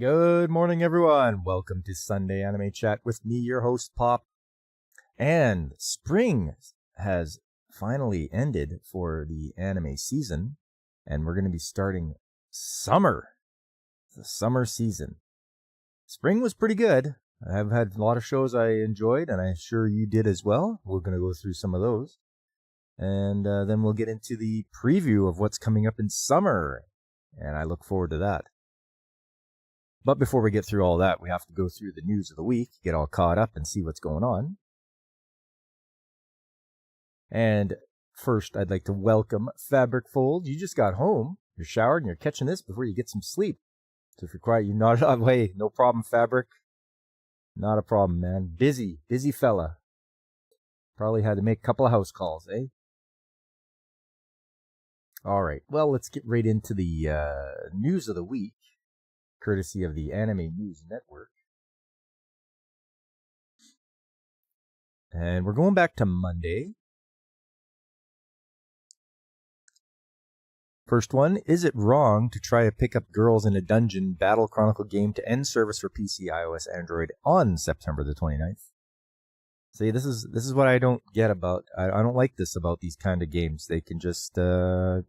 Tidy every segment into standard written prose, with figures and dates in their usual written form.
Good morning, everyone. Welcome to Sunday Anime Chat with me, your host, Pop. And spring has finally ended for the anime season, and we're going to be starting summer, the summer season. Spring was pretty good. I've had a lot of shows I enjoyed, and I'm sure you did as well. We're going to go through some of those. And then we'll get into the preview of what's coming up in summer, and I look forward to that. But before we get through all that, we have to go through the news of the week, get all caught up, and see what's going on. And first, I'd like to welcome Fabric Fold. You just got home, you're showered, and you're catching this before you get some sleep. So if you're quiet, you nod away. No problem, Fabric. Not a problem, man. Busy fella. Probably had to make a couple of house calls, eh? All right, well, let's get right into the news of the week, courtesy of the Anime News Network. And we're going back to Monday. First one, is it wrong to try to pick up girls in a dungeon Battle Chronicle game to end service for PC, iOS, Android on September the 29th? See, this is what I don't get about, I don't like this about these kind of games. They can just, end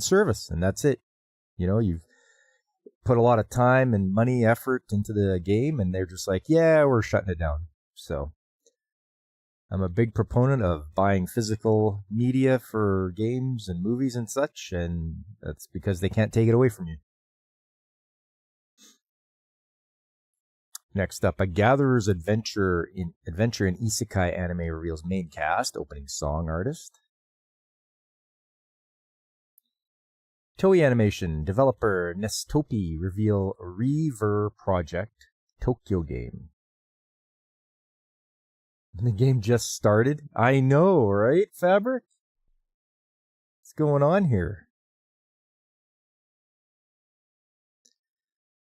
service, and that's it. You've put a lot of time and money, effort into the game, and they're just like, yeah, we're shutting it down. So I'm a big proponent of buying physical media for games and movies and such, and that's because they can't take it away from you. Next up, A Gatherer's Adventure in Isekai Anime reveals main cast, opening song artist. Toei Animation developer Nestopi reveal Rever Project Tokyo game. The game just started? I know, right, Fabric? What's going on here?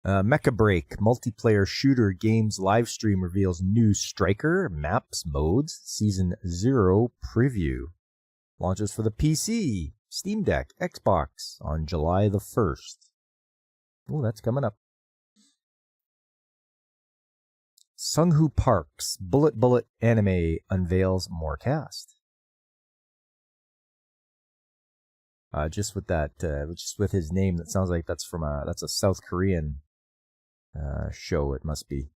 Mecha Break multiplayer shooter games livestream reveals new Striker maps modes season 0 preview. Launches for the PC, Steam Deck, Xbox on July the 1st. Oh, that's coming up. Sungwoo Park's Bullet anime unveils more cast. Just with his name, that sounds like that's a South Korean show. It must be.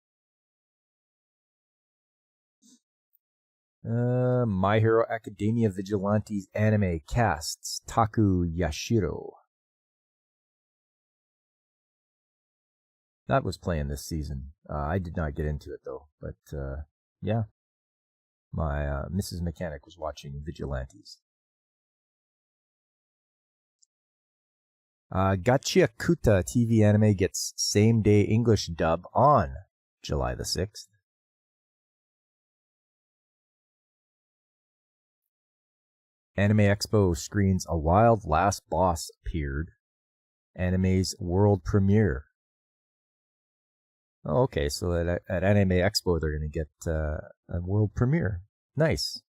My Hero Academia Vigilantes anime casts Taku Yashiro. That was playing this season. I did not get into it though, but yeah, my Mrs. Mechanic was watching Vigilantes. Gachiakuta TV anime gets same-day English dub on July the 6th. Anime Expo screens A Wild Last Boss appeared. Anime's world premiere. Oh, okay, so at Anime Expo they're going to get a world premiere. Nice.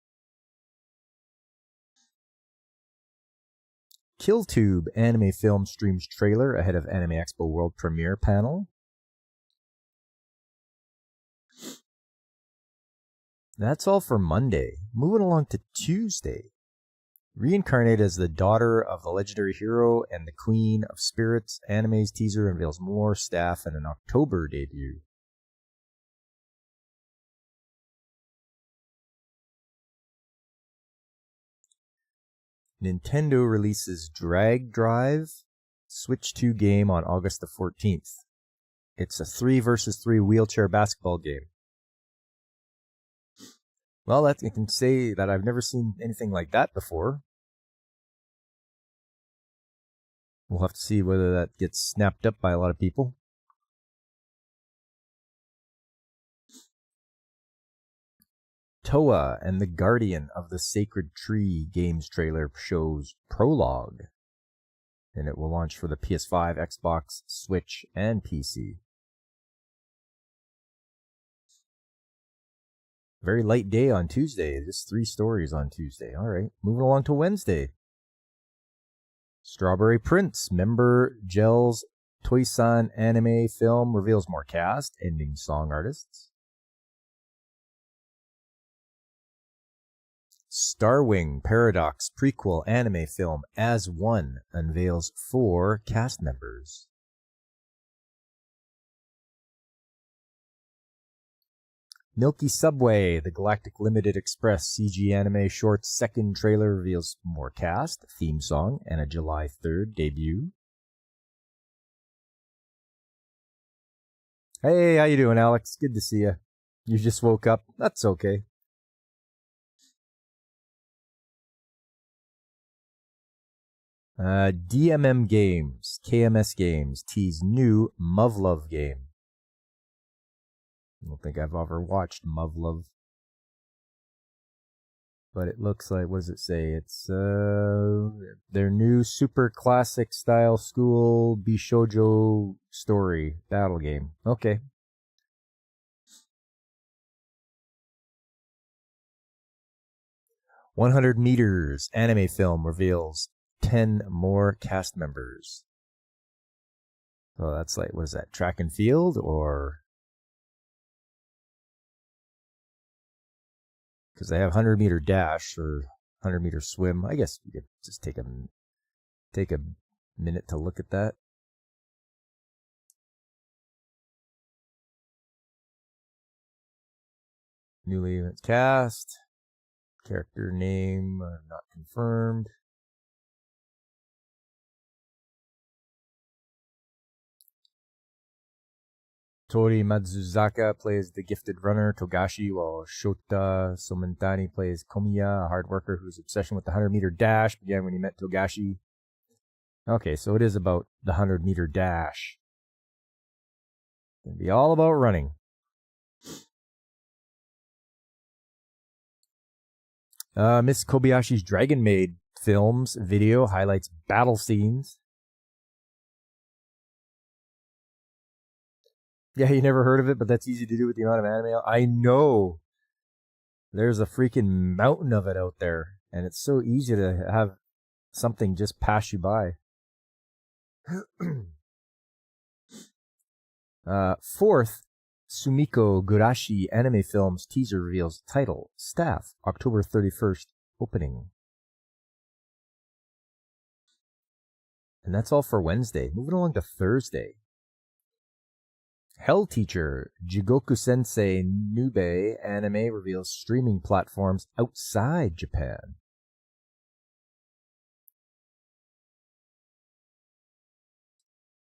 KillTube anime film streams trailer ahead of Anime Expo world premiere panel. That's all for Monday. Moving along to Tuesday. Reincarnate as the daughter of the legendary hero and the Queen of Spirits, anime's teaser unveils more staff and an October debut. Nintendo releases Drag Drive Switch 2 game on August the 14th. It's a 3 versus 3 wheelchair basketball game. Well, I can say that I've never seen anything like that before. We'll have to see whether that gets snapped up by a lot of people. Toa and the Guardian of the Sacred Tree games trailer shows Prologue. And it will launch for the PS5, Xbox, Switch, and PC. Very light day on Tuesday. Just 3 stories on Tuesday. All right, moving along to Wednesday. Strawberry Prince member gels Toisan anime film reveals more cast, ending song artists. Starwing Paradox prequel anime film As One unveils 4 cast members. Milky Subway, the Galactic Limited Express CG anime short's second trailer reveals more cast, theme song, and a July 3rd debut. Hey, how you doing, Alex? Good to see you. You just woke up. That's okay. DMM Games, KMS Games, tease new Muv-Luv game. I don't think I've ever watched Muv-Luv. But it looks like, what does it say? It's their new super classic style school Bishojo story battle game. Okay. "100 Meters" anime film reveals 10 more cast members. So that's like, what is that, track and field or... Because they have 100-meter dash or 100-meter swim. I guess you could just take a minute to look at that. Newly cast. Character name not confirmed. Tori Matsuzaka plays the gifted runner Togashi, while Shota Somantani plays Komiya, a hard worker whose obsession with the 100-meter dash began when he met Togashi. Okay, so it is about the 100-meter dash. It's going to be all about running. Miss Kobayashi's Dragon Maid films video highlights battle scenes. Yeah, you never heard of it, but that's easy to do with the amount of anime. I know. There's a freaking mountain of it out there, and it's so easy to have something just pass you by. Fourth, Sumiko Gurashi anime films teaser reveals title, staff, October 31st opening. And that's all for Wednesday. Moving along to Thursday. Hell Teacher, Jigoku Sensei Nube anime reveals streaming platforms outside Japan.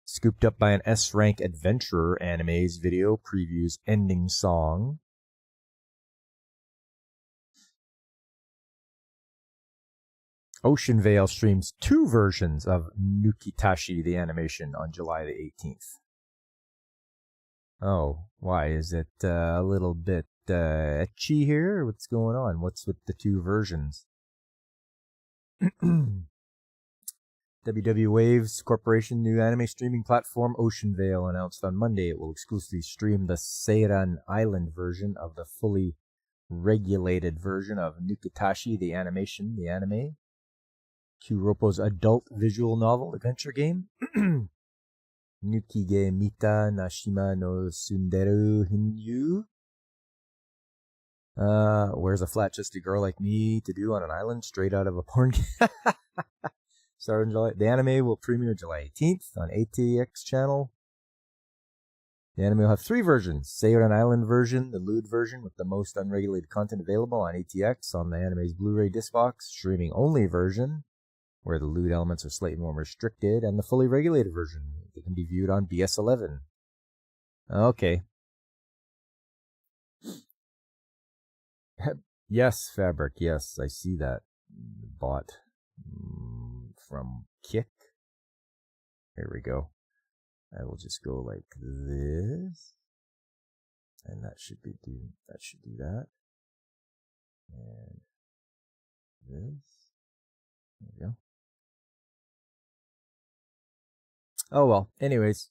Scooped up by an S-Rank Adventurer anime's video previews ending song. Ocean Vale streams 2 versions of Nukitashi the animation on July the 18th. Oh, why? Is it a little bit ecchi here? What's going on? What's with the 2 versions? WW Waves Corporation new anime streaming platform Ocean Vale announced on Monday it will exclusively stream the Seiran Island version of the fully regulated version of Nukitashi the animation, the anime. Kuropo's adult visual novel adventure game. Nukige Mita Nashima no Sunderu Hinyu. Where's a flat-chested girl like me to do on an island straight out of a porn game? Starting July. The anime will premiere July 18th on ATX channel. The anime will have 3 versions. Seiran Island version, the lewd version with the most unregulated content available on ATX on the anime's Blu-ray disc box, streaming only version, where the lewd elements are slightly more restricted, and the fully regulated version. It can be viewed on BS11. Okay. Yes, Fabric, yes, I see that. Bought from Kick. Here we go. I will just go like this. And that should do that. And this. There we go. Oh well, anyways.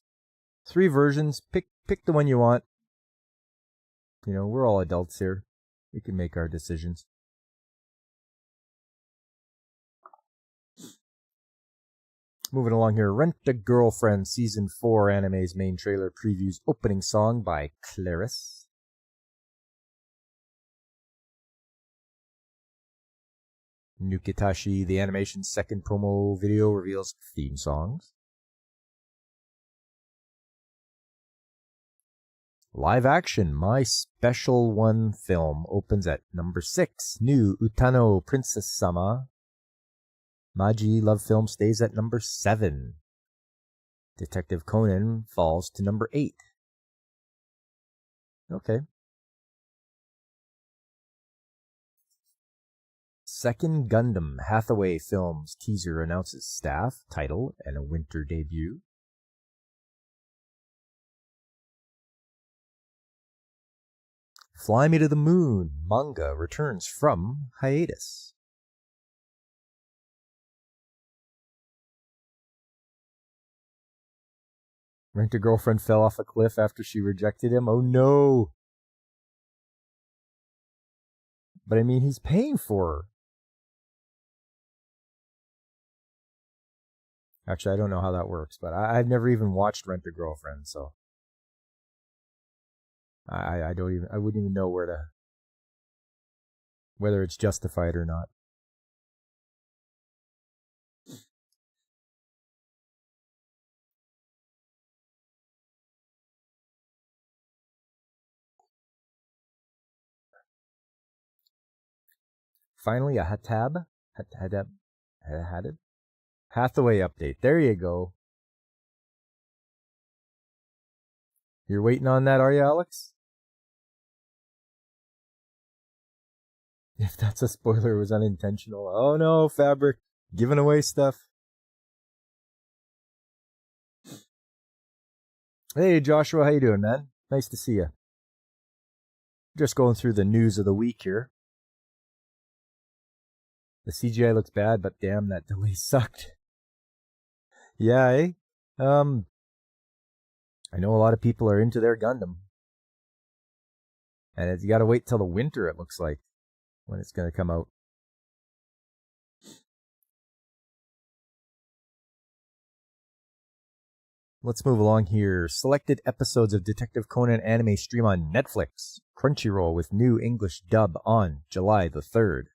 3 versions. Pick the one you want. You know, we're all adults here. We can make our decisions. Moving along here, Rent-A-Girlfriend Season 4 anime's main trailer previews opening song by Claris. Nukitashi, the animation's second promo video, reveals theme songs. Live action, My Special One film opens at number 6. New Utano Princess Sama Maji love film stays at number 7. Detective Conan falls to number 8. Okay. Second Gundam Hathaway Films teaser announces staff, title, and a winter debut. Fly Me to the Moon manga returns from hiatus. Rent-A-Girlfriend fell off a cliff after she rejected him. Oh no! But I mean, he's paying for her. Actually, I don't know how that works, but I've never even watched Rent-A-Girlfriend, so I wouldn't even know whether it's justified or not. Finally, a Hathaway update. There you go. You're waiting on that, are you, Alex? If that's a spoiler, it was unintentional. Oh no, Fabric. Giving away stuff. Hey, Joshua. How you doing, man? Nice to see you. Just going through the news of the week here. The CGI looks bad, but damn, that delay sucked. Yeah, eh? I know a lot of people are into their Gundam. And you gotta wait till the winter, it looks like, when it's gonna come out. Let's move along here. Selected episodes of Detective Conan anime stream on Netflix. Crunchyroll with new English dub on July the 3rd.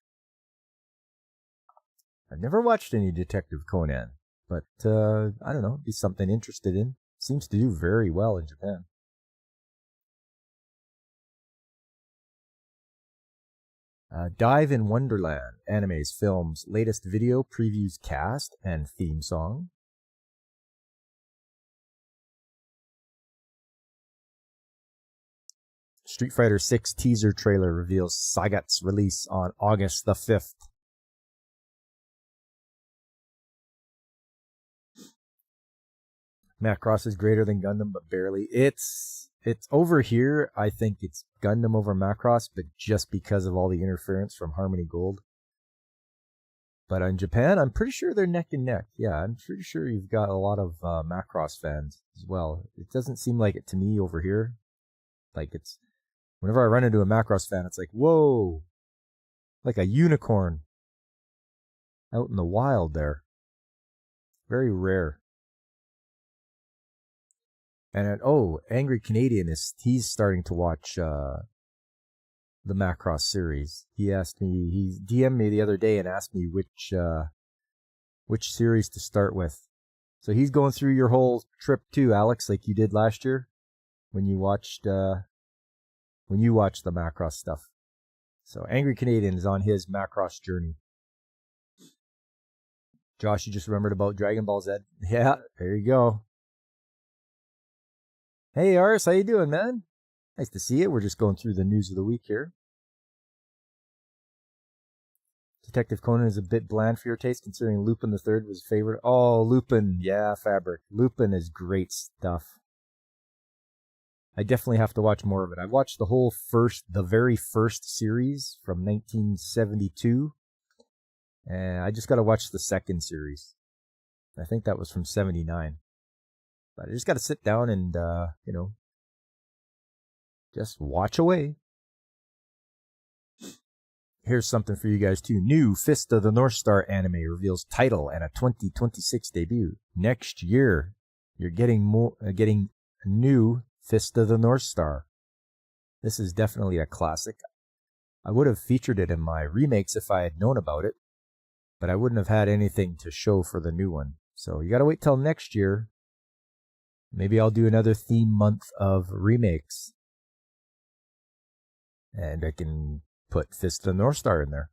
I've never watched any Detective Conan, but I don't know, it'd be something interested in. Seems to do very well in Japan. Dive in Wonderland, anime's film's latest video previews cast and theme song. Street Fighter 6 teaser trailer reveals Sagat's release on August the 5th. Macross is greater than Gundam, but barely. It's over here. I think it's Gundam over Macross, but just because of all the interference from Harmony Gold. But in Japan, I'm pretty sure they're neck and neck. Yeah, I'm pretty sure you've got a lot of Macross fans as well. It doesn't seem like it to me over here. Like it's, whenever I run into a Macross fan, it's like, whoa, like a unicorn out in the wild there. Very rare. And Angry Canadian he's starting to watch the Macross series. He DM'd me the other day and asked me which series to start with. So he's going through your whole trip too, Alex, like you did last year when you watched the Macross stuff. So Angry Canadian is on his Macross journey. Josh, you just remembered about Dragon Ball Z? Yeah, there you go. Hey, Ars, how you doing, man? Nice to see you. We're just going through the news of the week here. Detective Conan is a bit bland for your taste, considering Lupin the Third was favorite. Oh, Lupin, yeah, Fabric. Lupin is great stuff. I definitely have to watch more of it. I've watched the very first series from 1972, and I just got to watch the second series. I think that was from 79. But I just got to sit down and, just watch away. here's something for you guys too. New Fist of the North Star anime reveals title and a 2026 debut. Next year, you're getting a new Fist of the North Star. This is definitely a classic. I would have featured it in my remakes if I had known about it, but I wouldn't have had anything to show for the new one. So you gotta wait till next year. Maybe I'll do another theme month of remakes. And I can put Fist of the North Star in there.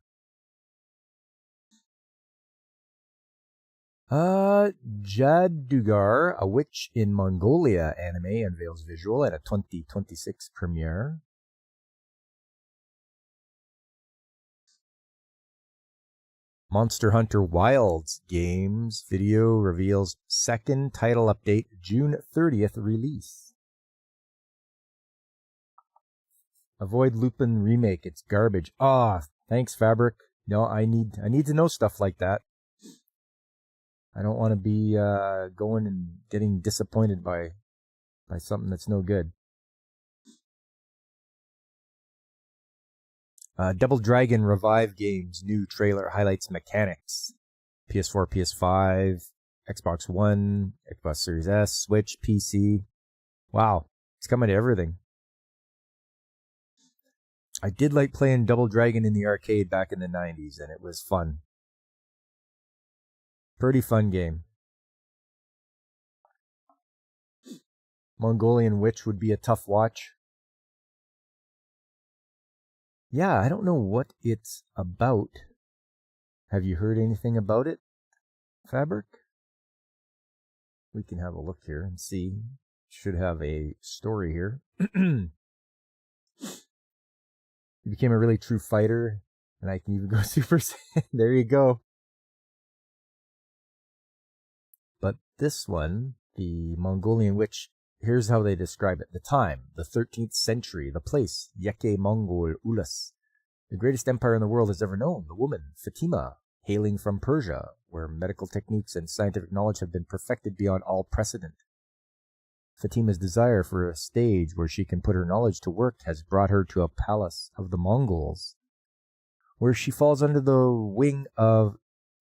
Jadugar, a witch in Mongolia anime unveils visual at a 2026 premiere. Monster Hunter Wilds games video reveals second title update, June 30th release. Avoid Lupin remake, it's garbage. Thanks Fabric. No, I need to know stuff like that. I don't want to be going and getting disappointed by something that's no good. Double Dragon Revive games new trailer highlights mechanics. PS4, PS5, Xbox One, Xbox Series S, Switch, PC. Wow, it's coming to everything. I did like playing Double Dragon in the arcade back in the 90s, and it was fun. Pretty fun game. Mongolian Witch would be a tough watch. Yeah, I don't know what it's about. Have you heard anything about it, Fabric? We can have a look here and see. Should have a story here. You became a really true fighter, and I can even go Super Saiyan. There you go. But this one, the Mongolian Witch, here's how they describe it. The time, the 13th century. The place, Yeke Mongol Ulas. The greatest empire in the world has ever known. The woman, Fatima, hailing from Persia, where medical techniques and scientific knowledge have been perfected beyond all precedent. Fatima's desire for a stage where she can put her knowledge to work has brought her to a palace of the Mongols, where she falls under the wing of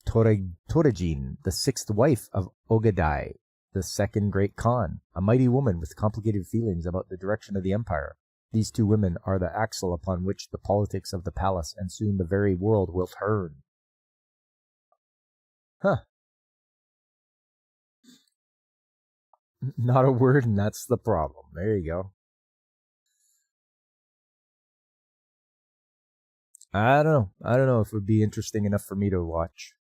Torajin, the sixth wife of Ogadai, the second great Khan, a mighty woman with complicated feelings about the direction of the empire. These two women are the axle upon which the politics of the palace and soon the very world will turn. Huh. Not a word, and that's the problem. There you go. I don't know if it would be interesting enough for me to watch.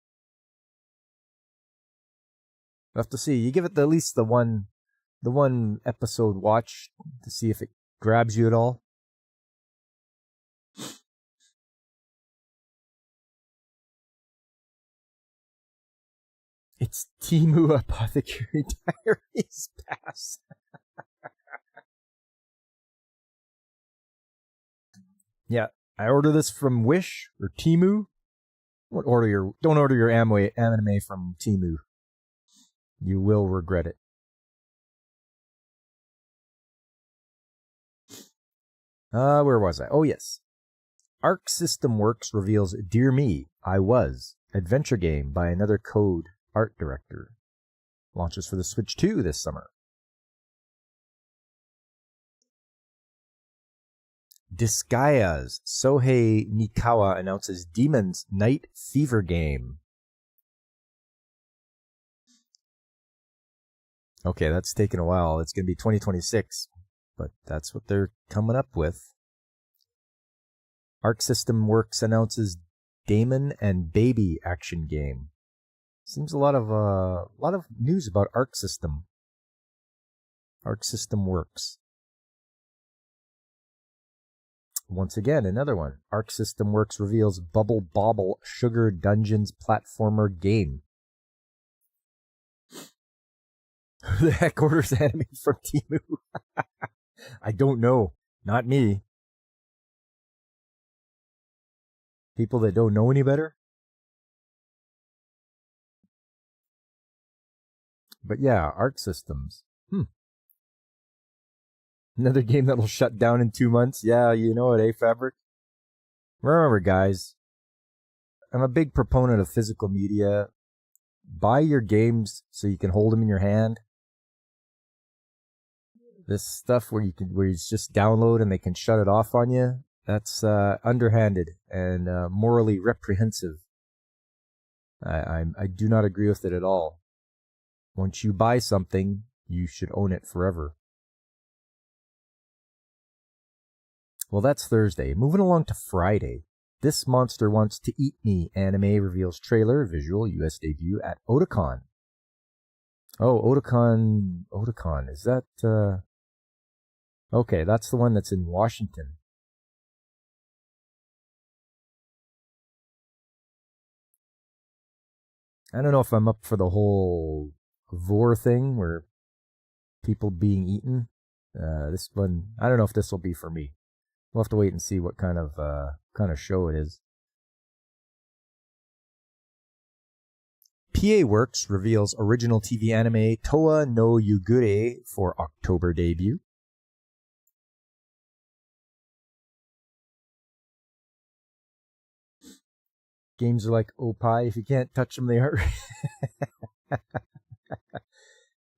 We'll have to see. You give it at least the one episode watch to see if it grabs you at all. It's Timu Apothecary Diaries Pass. Yeah, I order this from Wish or Temu. Don't order your anime from Temu. You will regret it. Where was I? Oh yes. Arc System Works reveals Dear Me, I Was, adventure game by another Code art director. Launches for the Switch 2 this summer. Disgaya's Sohei Nikawa announces Demon's Night Fever game. Okay, that's taken a while. It's going to be 2026, but that's what they're coming up with. Arc System Works announces Damon and Baby action game. Seems a lot of news about Arc System. Arc System Works. Once again, another one. Arc System Works reveals Bubble Bobble Sugar Dungeons platformer game. Who the heck orders anime from Temu? I don't know. Not me. People that don't know any better? But yeah, Arc Systems. Another game that'll shut down in 2 months? Yeah, you know it, Fabric? Remember, guys, I'm a big proponent of physical media. Buy your games so you can hold them in your hand. This stuff where you just download and they can shut it off on you, that's underhanded and morally reprehensible. I do not agree with it at all. Once you buy something, you should own it forever. Well, that's Thursday. Moving along to Friday. This Monster Wants to Eat Me anime reveals trailer, visual, US debut at Otakon. Oh, Otakon. Is that... Okay, that's the one that's in Washington. I don't know if I'm up for the whole vor thing where people being eaten. This one, I don't know if this will be for me. We'll have to wait and see what kind of show it is. PA Works reveals original TV anime Toa no Yugure for October debut. Games are like Opie. If you can't touch them, they hurt.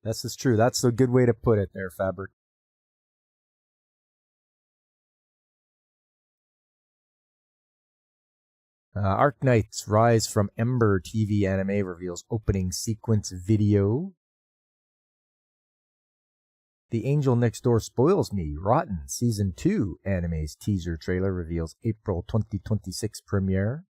This is true. That's a good way to put it there, Fabric. Arknight's Rise from Ember TV anime reveals opening sequence video. The Angel Next Door Spoils Me Rotten Season 2 anime's teaser trailer reveals April 2026 premiere.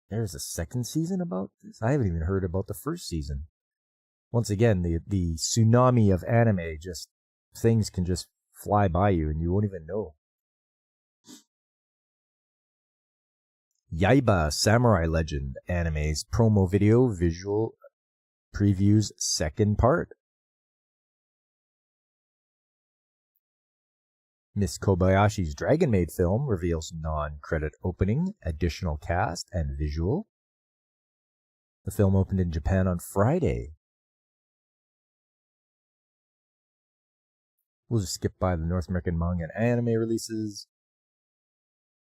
There's a second season about this? I haven't even heard about the first season. Once again, the tsunami of anime, just things can just fly by you and you won't even know. Yaiba Samurai Legend anime's promo video visual previews second part. Miss Kobayashi's Dragon Maid film reveals non-credit opening, additional cast, and visual. The film opened in Japan on Friday. We'll just skip by the North American manga and anime releases.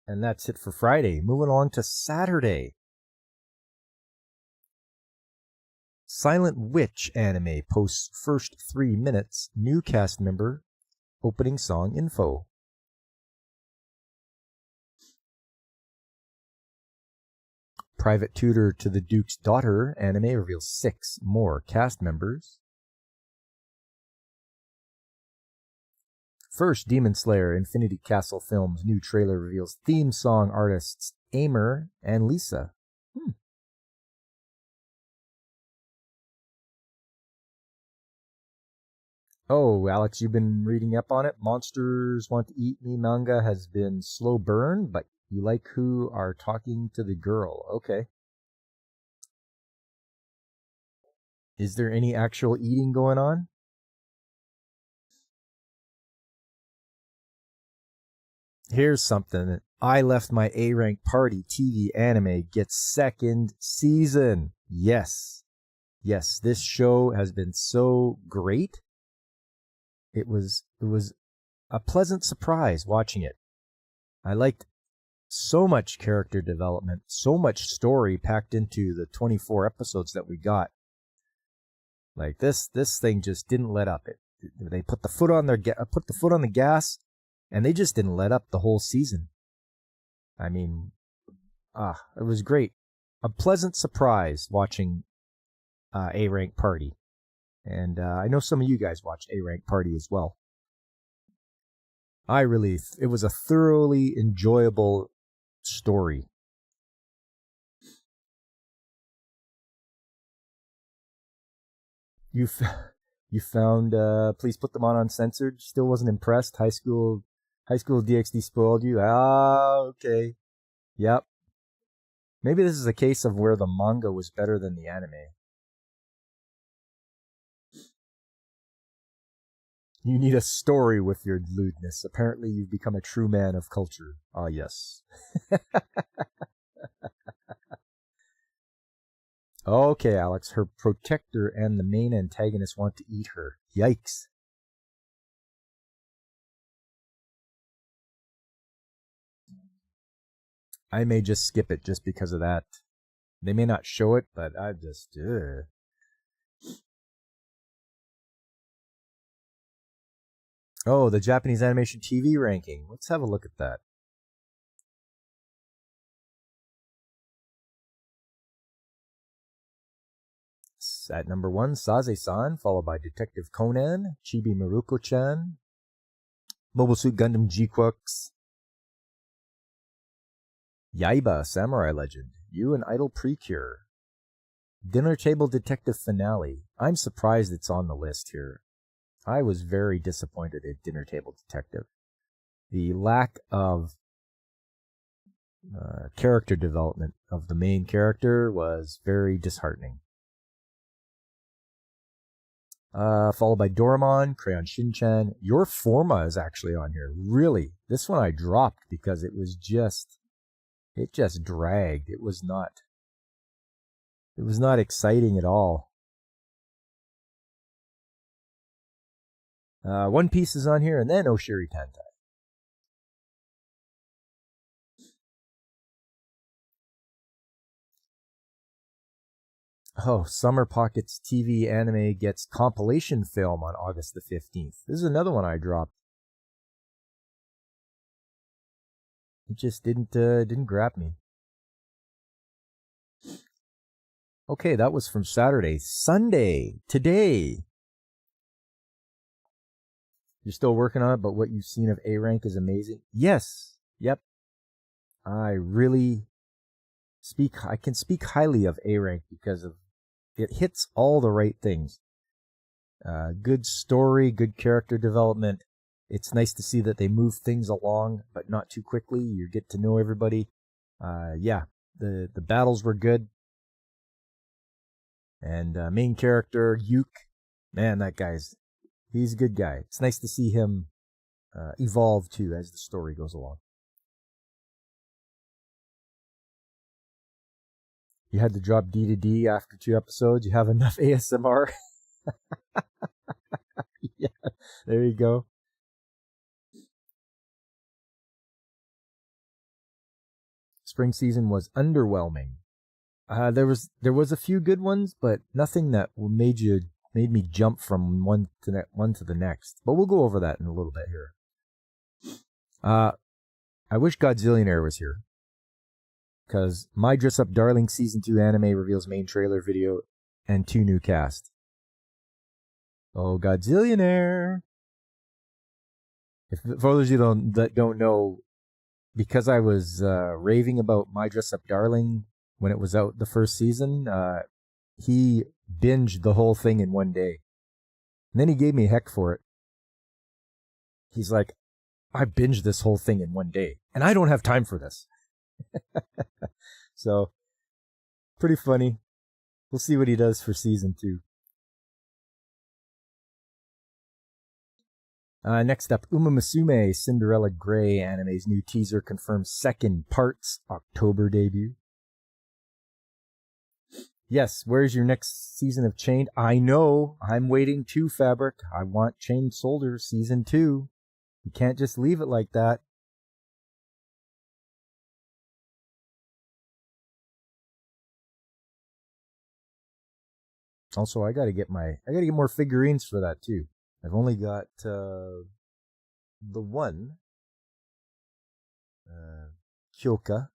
And that's it for Friday. Moving on to Saturday. Silent Witch anime posts first 3 minutes, new cast member, opening song info. Private Tutor to the Duke's Daughter anime reveals 6 more cast members. First, Demon Slayer Infinity Castle Films new trailer reveals theme song artists Aimer and Lisa. Oh, Alex, you've been reading up on it? Monsters Want to Eat Me manga has been slow burn, but you like who are talking to the girl. Okay. Is there any actual eating going on? Here's something. I Left My A-Rank Party TV anime gets second season. Yes. Yes, this show has been so great. It was a pleasant surprise watching it. I liked so much character development, so much story packed into the 24 episodes that we got. Like this thing just didn't let up. They put the foot on the gas, and they just didn't let up the whole season. I mean, it was great. A pleasant surprise watching A-Rank Party. And I know some of you guys watched A-Rank Party as well. It was a thoroughly enjoyable story. You found, Please Put Them On Uncensored. Still wasn't impressed. High School DxD spoiled you. Okay. Yep. Maybe this is a case of where the manga was better than the anime. You need a story with your lewdness. Apparently you've become a true man of culture. Ah, yes. Okay, Alex. Her protector and the main antagonist want to eat her. Yikes. I may just skip it just because of that. They may not show it, but I just... Oh, the Japanese Animation TV ranking. Let's have a look at that. At number 1, Saze-san, followed by Detective Conan, Chibi Maruko-chan, Mobile Suit Gundam G-Quux, Yaiba, Samurai Legend, You and Idol Precure, Dinner Table Detective Finale. I'm surprised it's on the list here. I was very disappointed at Dinner Table Detective. The lack of character development of the main character was very disheartening. Followed by Doraemon, Crayon Shin-chan. Your Forma is actually on here. Really, this one I dropped because it just dragged. It was not exciting at all. One Piece is on here, and then Oshiri Tantai. Oh, Summer Pockets TV anime gets compilation film on August the 15th. This is another one I dropped. It just didn't grab me. Okay, that was from Saturday. Sunday, today. You're still working on it, but what you've seen of A-Rank is amazing. Yes. Yep. I can speak highly of A-Rank because of it hits all the right things. Good story, good character development. It's nice to see that they move things along, but not too quickly. You get to know everybody. Yeah, the battles were good. And main character, Yuke, man, he's a good guy. It's nice to see him evolve too as the story goes along. You had to drop D to D after 2 episodes. You have enough ASMR. Yeah, there you go. Spring season was underwhelming. There was a few good ones, but nothing that made me jump from one to the next. But we'll go over that in a little bit here. I wish Godzillionaire was here, because My Dress Up Darling Season 2 anime reveals main trailer video and 2 new cast. Oh, Godzillionaire! For those of you that don't know, because I was raving about My Dress Up Darling when it was out the first season, he binged the whole thing in one day. And then he gave me heck for it. He's like, I binged this whole thing in one day, and I don't have time for this. So, pretty funny. We'll see what he does for season 2. Next up, Uma Musume Cinderella Grey anime's new teaser confirms second part's October debut. Yes, where's your next season of Chained? I know, I'm waiting too, Fabric. I want Chained Soldier season 2. You can't just leave it like that. Also, I gotta get more figurines for that too. I've only got the one Kyoka,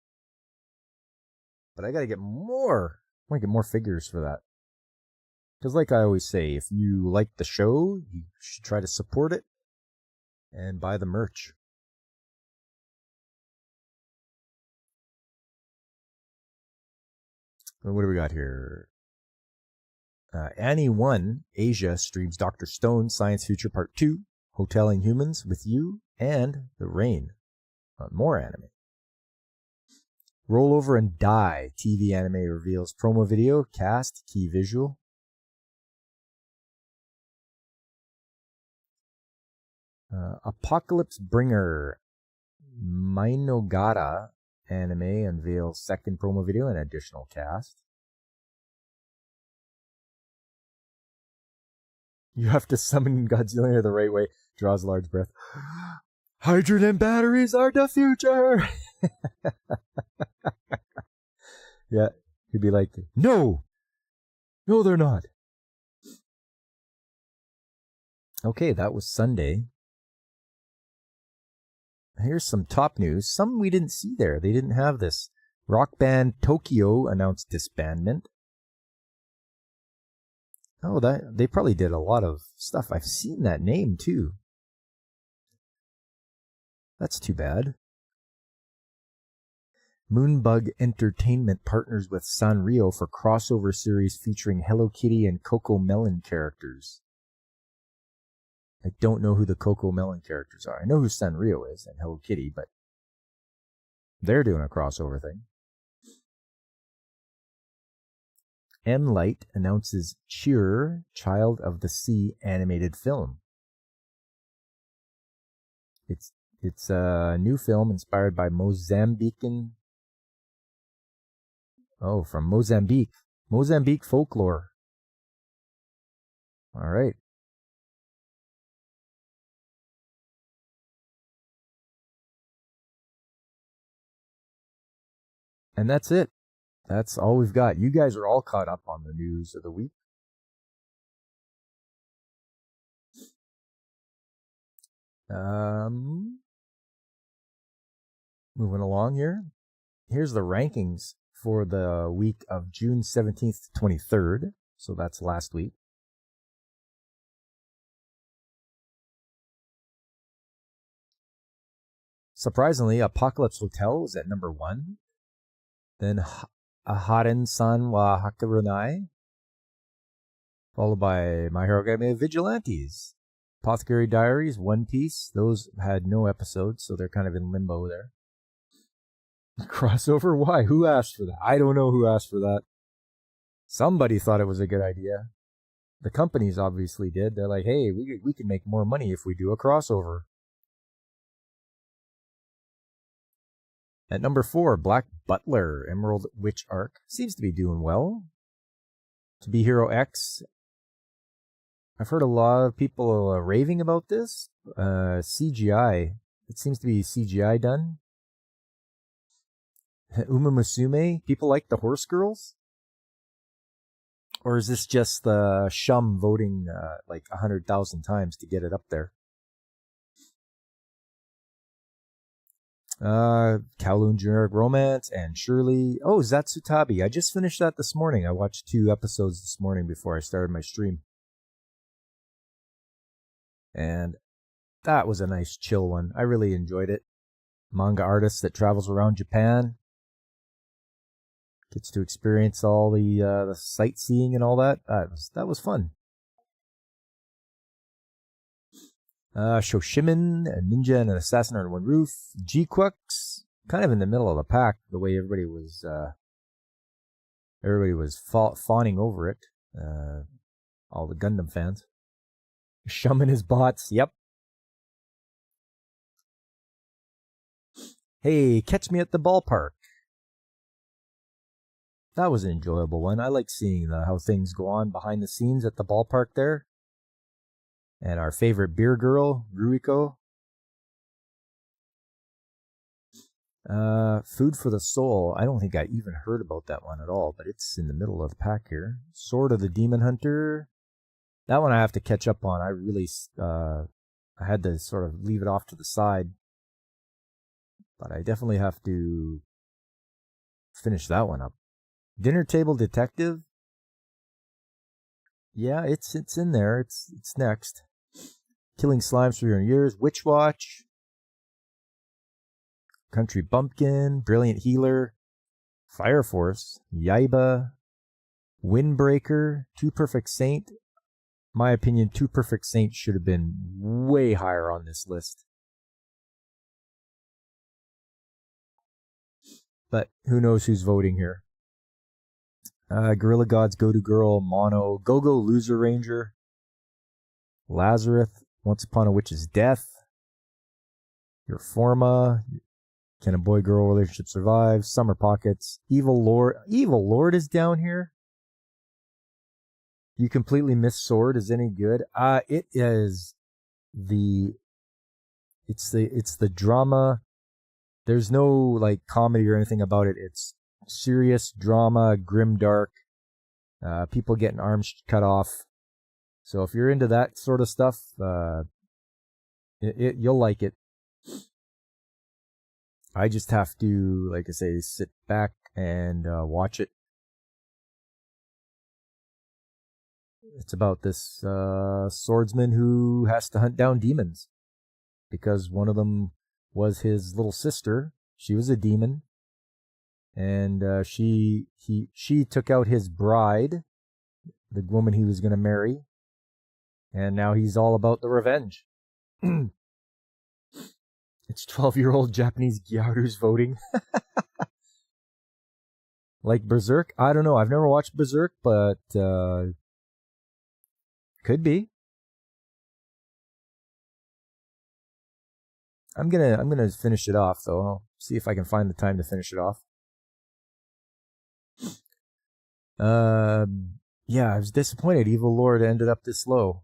but I gotta get more. I want to get more figures for that. Because like I always say, if you like the show, you should try to support it and buy the merch. What do we got here? Annie 1 Asia streams Dr. Stone Science Future Part 2, Hoteling Humans with You, and The Rain. More anime. Roll Over and Die TV anime reveals promo video, cast, key visual. Apocalypse Bringer Mainogara anime unveils second promo video and additional cast. You have to summon Godzilla the right way. Draws large breath. Hydrogen batteries are the future! Yeah, he'd be like, no, they're not. Okay, that was Sunday. Here's some top news. Some we didn't see there. They didn't have this. Rock band Tokyo announced disbandment. Oh, they probably did a lot of stuff. I've seen that name too. That's too bad. Moonbug Entertainment partners with Sanrio for crossover series featuring Hello Kitty and Coco Melon characters. I don't know who the Coco Melon characters are. I know who Sanrio is and Hello Kitty, but they're doing a crossover thing. M-Light announces Cheer, Child of the Sea animated film. It's a new film inspired by Mozambican. Oh, from Mozambique. Mozambique folklore. All right. And that's it. That's all we've got. You guys are all caught up on the news of the week. Moving along here. Here's the rankings for the week of June 17th to 23rd. So that's last week. Surprisingly, Apocalypse Hotel was at number 1. Then Aharen-san wa Hakurunai, followed by My Hero Academia Vigilantes. Apothecary Diaries, One Piece. Those had no episodes, so they're kind of in limbo there. Crossover? Why? Who asked for that? I don't know who asked for that. Somebody thought it was a good idea. The companies obviously did. They're like, hey, we can make more money if we do a crossover. At number 4, Black Butler, Emerald Witch Arc. Seems to be doing well. To Be Hero X. I've heard a lot of people raving about this. CGI. It seems to be CGI done. Uma Musume. People like the Horse Girls? Or is this just the Shum voting like 100,000 times to get it up there? Kowloon Generic Romance and Shirley. Oh, Zatsutabi. I just finished that this morning. I watched 2 episodes this morning before I started my stream. And that was a nice chill one. I really enjoyed it. Manga artist that travels around Japan. Gets to experience all the sightseeing and all that. That was fun. Shoshimin, a ninja and an assassin under one roof. G-Quux, kind of in the middle of the pack, the way everybody was fawning over it. All the Gundam fans. Shum and his bots, yep. Hey, Catch Me at the Ballpark. That was an enjoyable one. I like seeing how things go on behind the scenes at the ballpark there. And our favorite beer girl, Ruiko. Food for the Soul. I don't think I even heard about that one at all, but it's in the middle of the pack here. Sword of the Demon Hunter. That one I have to catch up on. I had to sort of leave it off to the side. But I definitely have to finish that one up. Dinner Table Detective. Yeah, it's in there. It's next. Killing Slimes for Your Years. Witch Watch. Country Bumpkin. Brilliant Healer. Fire Force. Yaiba. Windbreaker. Two Perfect Saint. My opinion, Two Perfect Saints should have been way higher on this list. But who knows who's voting here. Gorilla Gods, Go To Girl, Mono, Go-Go Loser Ranger, Lazarus, Once Upon a Witch's Death, Your Forma, Can a Boy-Girl Relationship Survive, Summer Pockets, Evil Lord. Evil Lord is down here. You completely missed Sword is any good. It is it's the drama There's no like comedy or anything about it. It's serious drama, grim dark, people getting arms cut off. So if you're into that sort of stuff, you'll like it. I just have to, like I say, sit back and watch it. It's about this swordsman who has to hunt down demons because one of them was his little sister. She was a demon, and she took out his bride, the woman he was going to marry, and now he's all about the revenge. It's 12-year-old Japanese gyarus voting. Like Berserk? I don't know. I've never watched Berserk, but could be. I'm gonna finish it off though. I'll see if I can find the time to finish it off. Yeah, I was disappointed. Evil Lord ended up this low.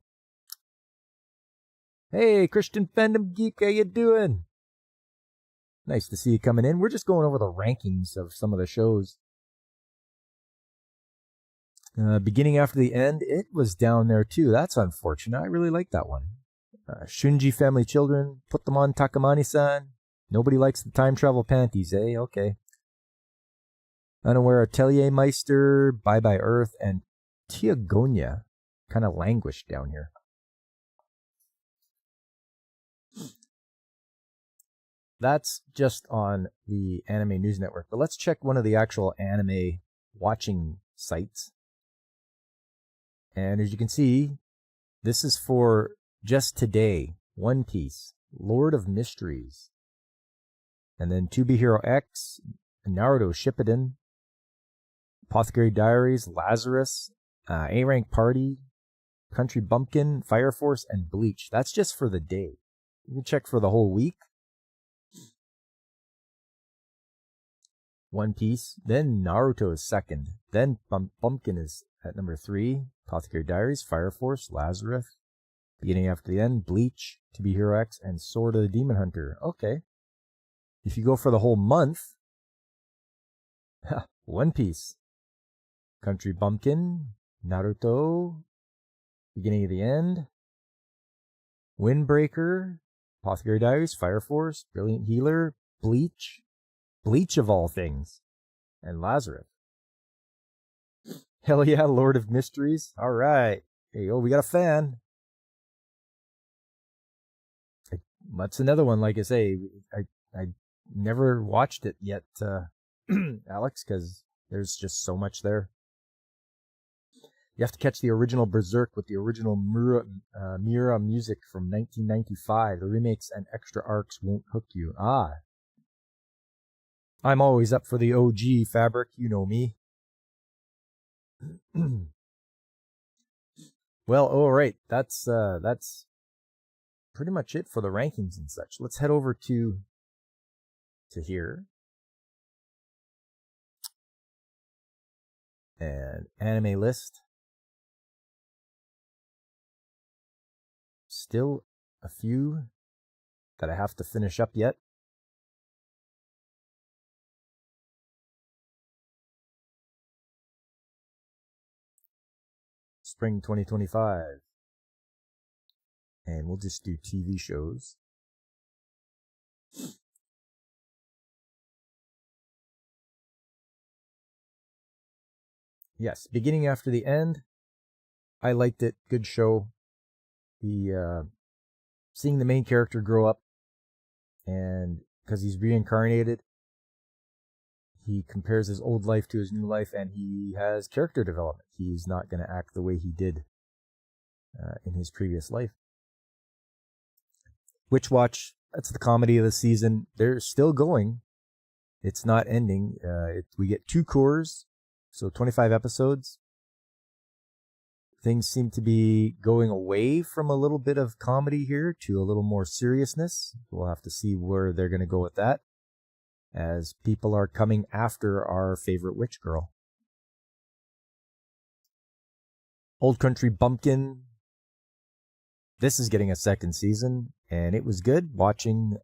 Hey, Christian Fandom Geek, how you doing? Nice to see you coming in. We're just going over the rankings of some of the shows. Beginning after the end, it was down there too. That's unfortunate. I really like that one. Shunji Family Children, put them on Takamani-san. Nobody likes the time travel panties, eh? Okay. Unaware Atelier Meister, Bye Bye Earth, and Tiagonia kind of languished down here. That's just on the Anime News Network. But let's check one of the actual anime watching sites. And as you can see, this is for just today. One Piece, Lord of Mysteries. And then To Be Hero X, Naruto Shippuden, Apothecary Diaries, Lazarus, A-Rank Party, Country Bumpkin, Fire Force, and Bleach. That's just for the day. You can check for the whole week. One Piece, then Naruto is second, then Bumpkin is at number 3, Apothecary Diaries, Fire Force, Lazarus, Beginning After the End, Bleach, To Be Hero X, and Sword of the Demon Hunter. Okay. If you go for the whole month, One Piece, Country Bumpkin, Naruto, Beginning of the End, Windbreaker, Apothecary Diaries, Fire Force, Brilliant Healer, Bleach of all things, and Lazarus. Hell yeah, Lord of Mysteries. All right. Hey, we got a fan. That's another one, like I say, I never watched it yet, Alex, because there's just so much there. You have to catch the original Berserk with the original Miura music from 1995. The remakes and extra arcs won't hook you. I'm always up for the OG fabric, you know me. Well, all right, that's pretty much it for the rankings and such. Let's head over to here. And anime list. Still a few that I have to finish up yet. Spring 2025. And we'll just do TV shows. Yes, Beginning After the End. I liked it. Good show. Seeing the main character grow up, and because he's reincarnated, he compares his old life to his new life, and he has character development. He's not going to act the way he did in his previous life. Witch Watch, that's the comedy of the season. They're still going. It's not ending. We get 2 cours, so 25 episodes. Things seem to be going away from a little bit of comedy here to a little more seriousness. We'll have to see where they're going to go with that, as people are coming after our favorite witch girl. Old Country Bumpkin. This is getting a second season, and it was good watching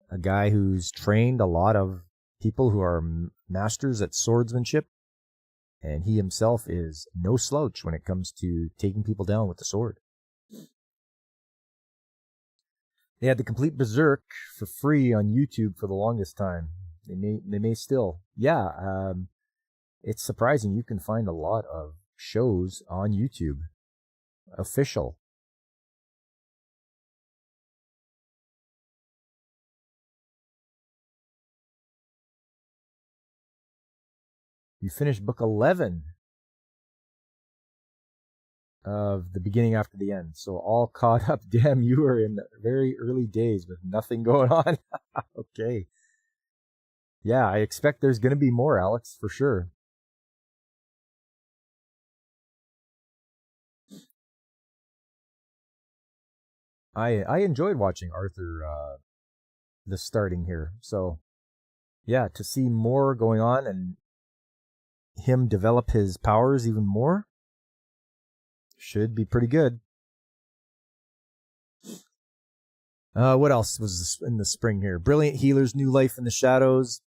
a guy who's trained a lot of people who are masters at swordsmanship, and he himself is no slouch when it comes to taking people down with the sword. They had the complete Berserk for free on YouTube for the longest time. They may still. Yeah, it's surprising you can find a lot of shows on YouTube. Official. You finished book 11 of The Beginning After the End. So all caught up. Damn, you were in very early days with nothing going on. Okay. Yeah, I expect there's going to be more, Alex, for sure. I enjoyed watching Arthur the starting here. So yeah, to see more going on and him develop his powers even more should be pretty good. What else was in the spring here? Brilliant Healers, New Life in the Shadows.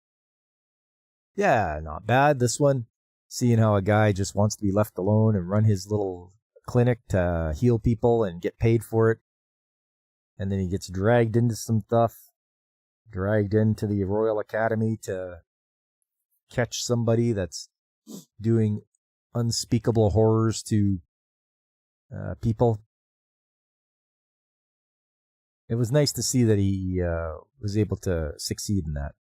Yeah, not bad. This one, seeing how a guy just wants to be left alone and run his little clinic to heal people and get paid for it. And then he gets dragged into some stuff, dragged into the Royal Academy to catch somebody that's doing unspeakable horrors to people. It was nice to see that he was able to succeed in that.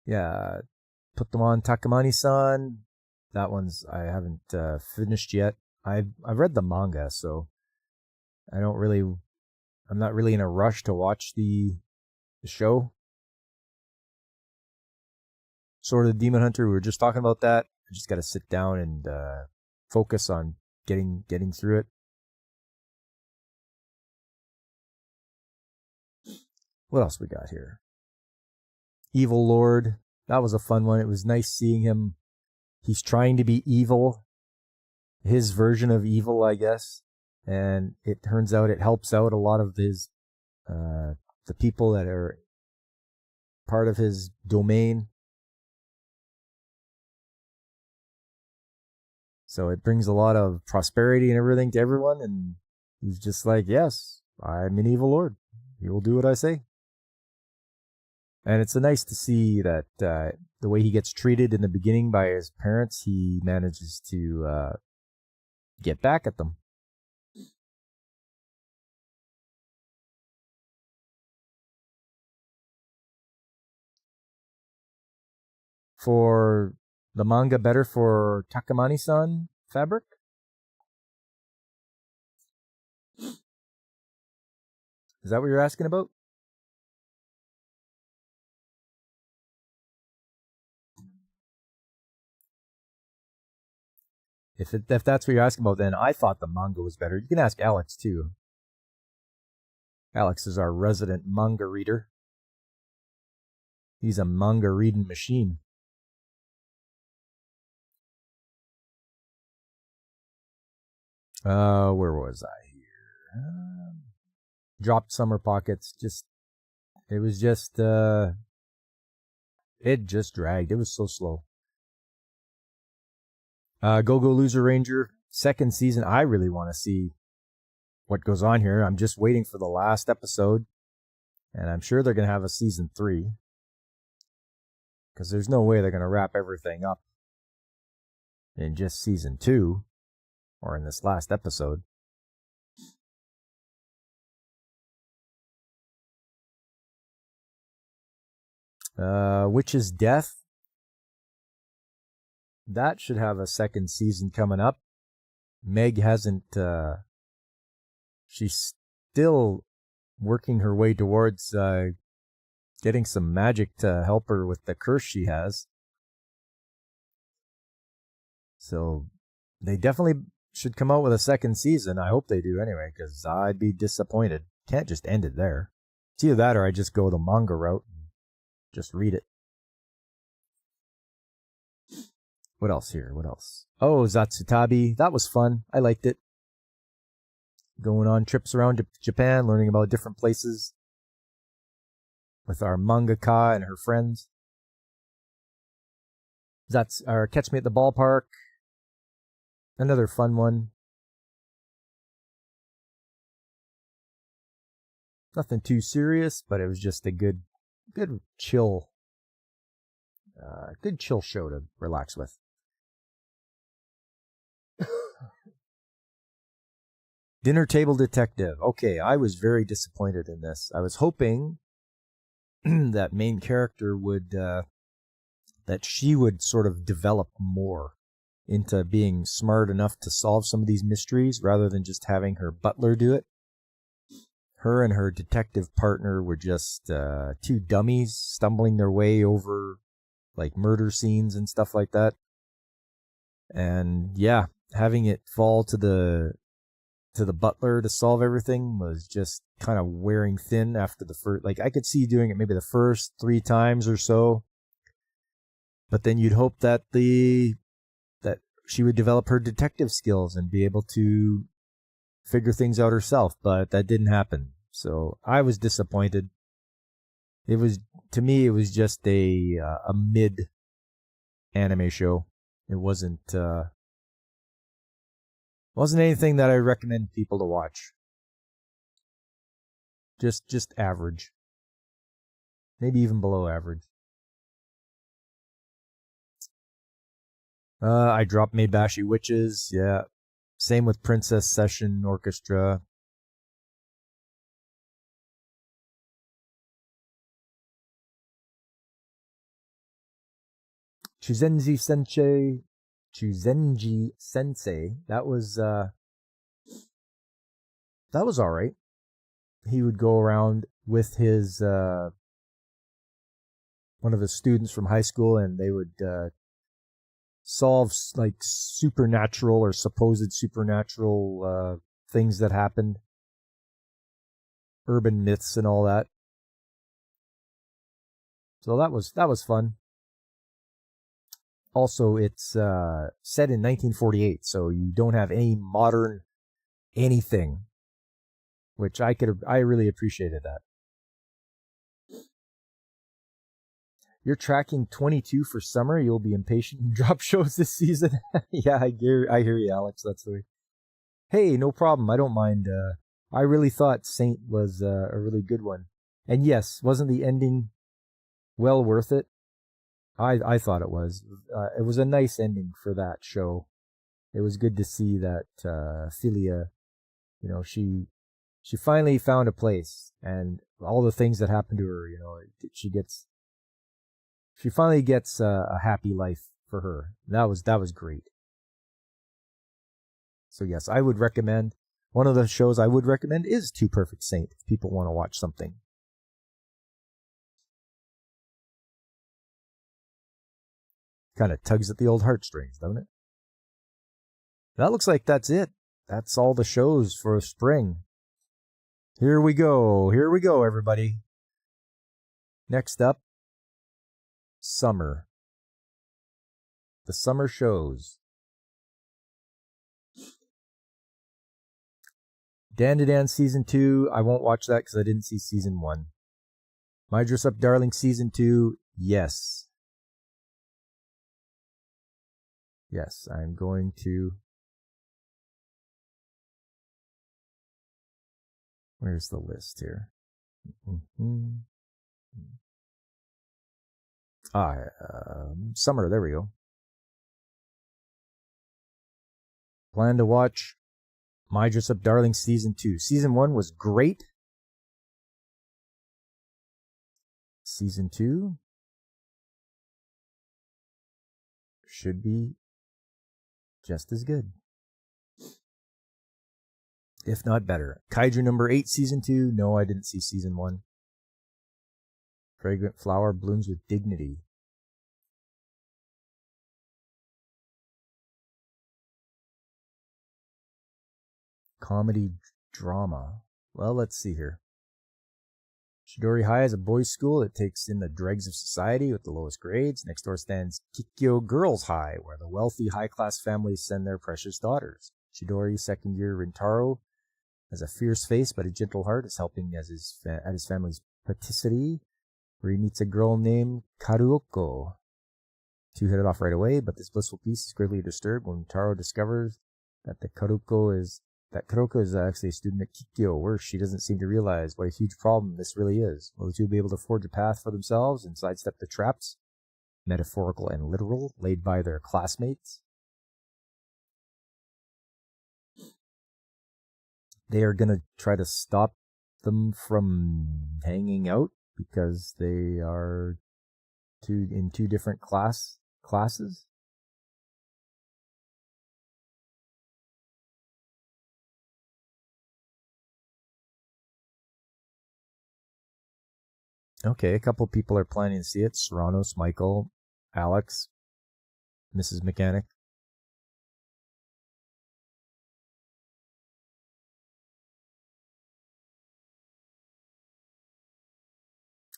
Yeah, put them on Takamani-san. That one's I haven't finished yet. I've read the manga, so I'm not really in a rush to watch the show. Sword of the Demon Hunter, we were just talking about that. I just got to sit down and focus on getting through it. What else we got here? Evil Lord. That was a fun one. It was nice seeing him. He's trying to be evil. His version of evil, I guess. And it turns out it helps out a lot of his, the people that are part of his domain. So it brings a lot of prosperity and everything to everyone. And he's just like, yes, I'm an evil lord. You will do what I say. And it's nice to see that the way he gets treated in the beginning by his parents, he manages to get back at them. For the manga better for Takamani-san fabric? Is that what you're asking about? If that's what you're asking about, then I thought the manga was better. You can ask Alex, too. Alex is our resident manga reader. He's a manga reading machine. Where was I here? Dropped Summer Pockets. It just dragged. It was so slow. Go Loser Ranger, second season. I really want to see what goes on here. I'm just waiting for the last episode, and I'm sure they're going to have a season 3, because there's no way they're going to wrap everything up in just season 2 or in this last episode. Witch's Death. That should have a second season coming up. Meg hasn't, she's still working her way towards getting some magic to help her with the curse she has. So they definitely should come out with a second season. I hope they do anyway, because I'd be disappointed. Can't just end it there. It's either that or I just go the manga route and just read it. What else here? What else? Oh, Zatsutabi. That was fun. I liked it. going on trips around Japan, learning about different places with our mangaka and her friends. That's our Catch Me at the Ballpark. Another fun one. Nothing too serious, but it was just a good chill show to relax with. Dinner Table Detective. Okay, I was very disappointed in this. I was hoping that main character would, that she would sort of develop more into being smart enough to solve some of these mysteries rather than just having her butler do it. Her and her detective partner were just two dummies stumbling their way over like murder scenes and stuff like that. And yeah, having it fall to the butler to solve everything was just kind of wearing thin after the first. Like I could see doing it maybe the first 3 times or so, but then you'd hope that that she would develop her detective skills and be able to figure things out herself. But that didn't happen, so I was disappointed. It was, to me, it was just a mid anime show. It wasn't anything that I recommend people to watch. Just average. Maybe even below average. I dropped Maebashi Witches, yeah. Same with Princess Session Orchestra. Chuzenji Sensei, that was all right. He would go around with his one of his students from high school, and they would solve like supernatural or supposed supernatural things that happened, urban myths and all that. So that was fun. Also, it's set in 1948, so you don't have any modern anything, which I really appreciated that. You're tracking 22 for summer. You'll be impatient and drop shows this season. Yeah, I hear you, Alex. That's the way. Hey, no problem. I don't mind. I really thought Saint was a really good one. And yes, wasn't the ending well worth it? I thought it was. It was a nice ending for that show. It was good to see that Philia, she finally found a place, and all the things that happened to her, she finally gets a happy life for her. That was great. So yes, I would recommend, one of the shows I would recommend is Two Perfect Saint if people want to watch something. Kind of tugs at the old heartstrings, doesn't it? That looks like that's it. That's all the shows for spring. Here we go, everybody. Next up, summer. The summer shows. Dan Season 2, I won't watch that because I didn't see Season 1. My Dress Up Darling Season 2, yes. Yes, I'm going to... Where's the list here? Summer, there we go. Plan to watch My Dress Up Darling Season 2. Season 1 was great. Season 2 should be just as good, if not better. Kaiju number 8, Season 2. No, I didn't see Season 1. Fragrant Flower Blooms with Dignity. Comedy drama. Well, let's see here. Chidori High is a boys' school that takes in the dregs of society with the lowest grades. Next door stands Kikyo Girls High, where the wealthy high-class families send their precious daughters. Chidori second year Rintaro has a fierce face but a gentle heart, is helping at his family's patisserie, where he meets a girl named Karuoko. Two hit it off right away, but this blissful peace is greatly disturbed when Taro discovers that Karuoko is actually a student at Kikyo. Worse, she doesn't seem to realize what a huge problem this really is. Will the two be able to forge a path for themselves and sidestep the traps, metaphorical and literal, laid by their classmates? They are going to try to stop them from hanging out because they are in two different classes. Okay, a couple people are planning to see it. Serranos, Michael, Alex, Mrs. Mechanic.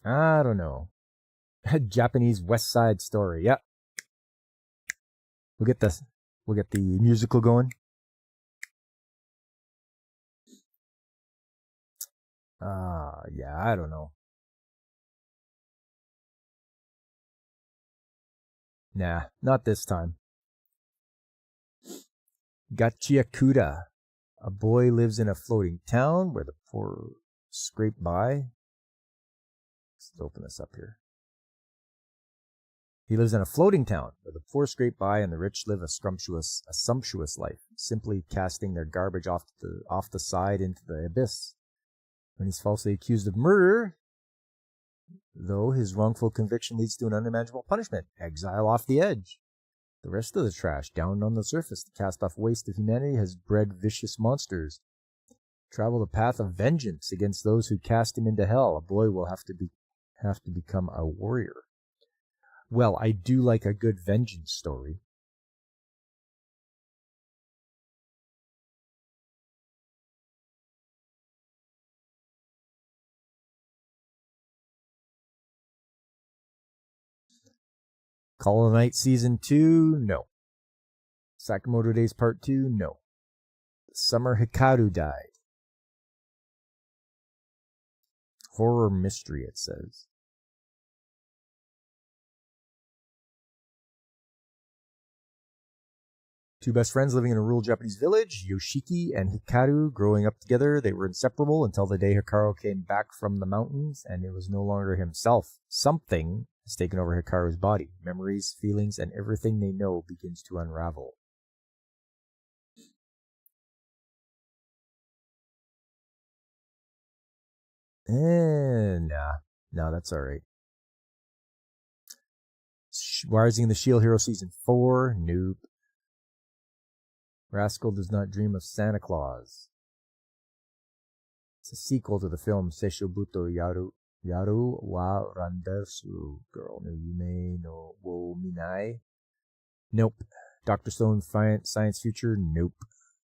I don't know. Japanese West Side Story. Yep. We'll get the musical going. Yeah, I don't know. Nah, not this time. Gachiakuda. A boy lives in a floating town where the poor scrape by. Let's open this up here. He lives in a floating town where the poor scrape by and the rich live a sumptuous life, simply casting their garbage off the side into the abyss. When he's falsely accused of murder, though, his wrongful conviction leads to an unimaginable punishment, exile off the edge. The rest of the trash, down on the surface, the cast-off waste of humanity has bred vicious monsters. Travel the path of vengeance against those who cast him into hell. A boy will have to become a warrior. Well, I do like a good vengeance story. Call of the Night Season 2, no. Sakamoto Days Part 2, no. The Summer Hikaru Died. Horror mystery, it says. Two best friends living in a rural Japanese village, Yoshiki and Hikaru, growing up together. They were inseparable until the day Hikaru came back from the mountains and it was no longer himself. Something has taken over Hikaru's body. Memories, feelings, and everything they know begins to unravel. No, that's alright. Rising of the Shield Hero Season 4, nope. Rascal Does Not Dream of Santa Claus. It's a sequel to the film Seishobuto Yaru wa Randersu, Girl no Yume no wo Minai. Nope. Dr. Stone Science Future, nope.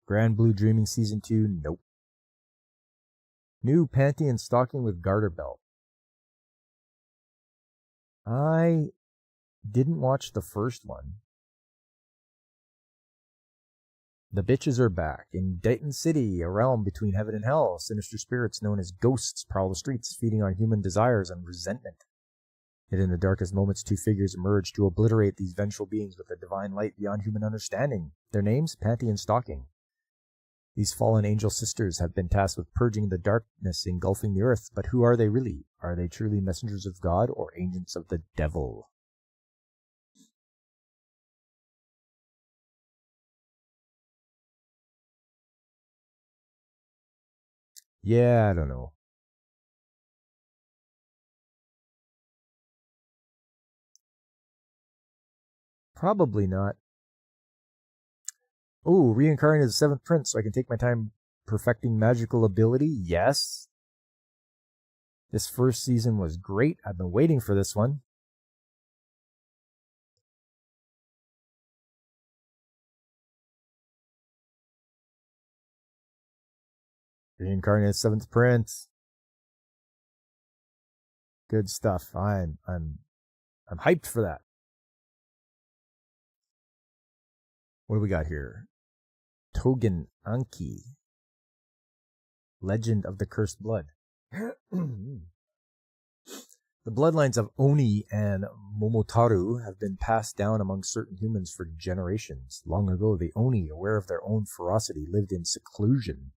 Grand Blue Dreaming Season 2, nope. New Panty and Stocking with Garter Belt. I didn't watch the first one. The bitches are back. In Dayton City, a realm between heaven and hell, sinister spirits known as ghosts prowl the streets, feeding on human desires and resentment. Yet in the darkest moments, two figures emerge to obliterate these vengeful beings with a divine light beyond human understanding. Their names, Panty and Stocking. These fallen angel sisters have been tasked with purging the darkness engulfing the earth, but who are they really? Are they truly messengers of God or agents of the devil? Yeah, I don't know. Probably not. Oh, reincarnated as the Seventh Prince so I can take my time perfecting magical ability? Yes. This first season was great. I've been waiting for this one. Reincarnated Seventh Prince. Good stuff. I'm hyped for that. What do we got here? Togen Anki. Legend of the Cursed Blood. The bloodlines of Oni and Momotaru have been passed down among certain humans for generations. Long ago, the Oni, aware of their own ferocity, lived in seclusion.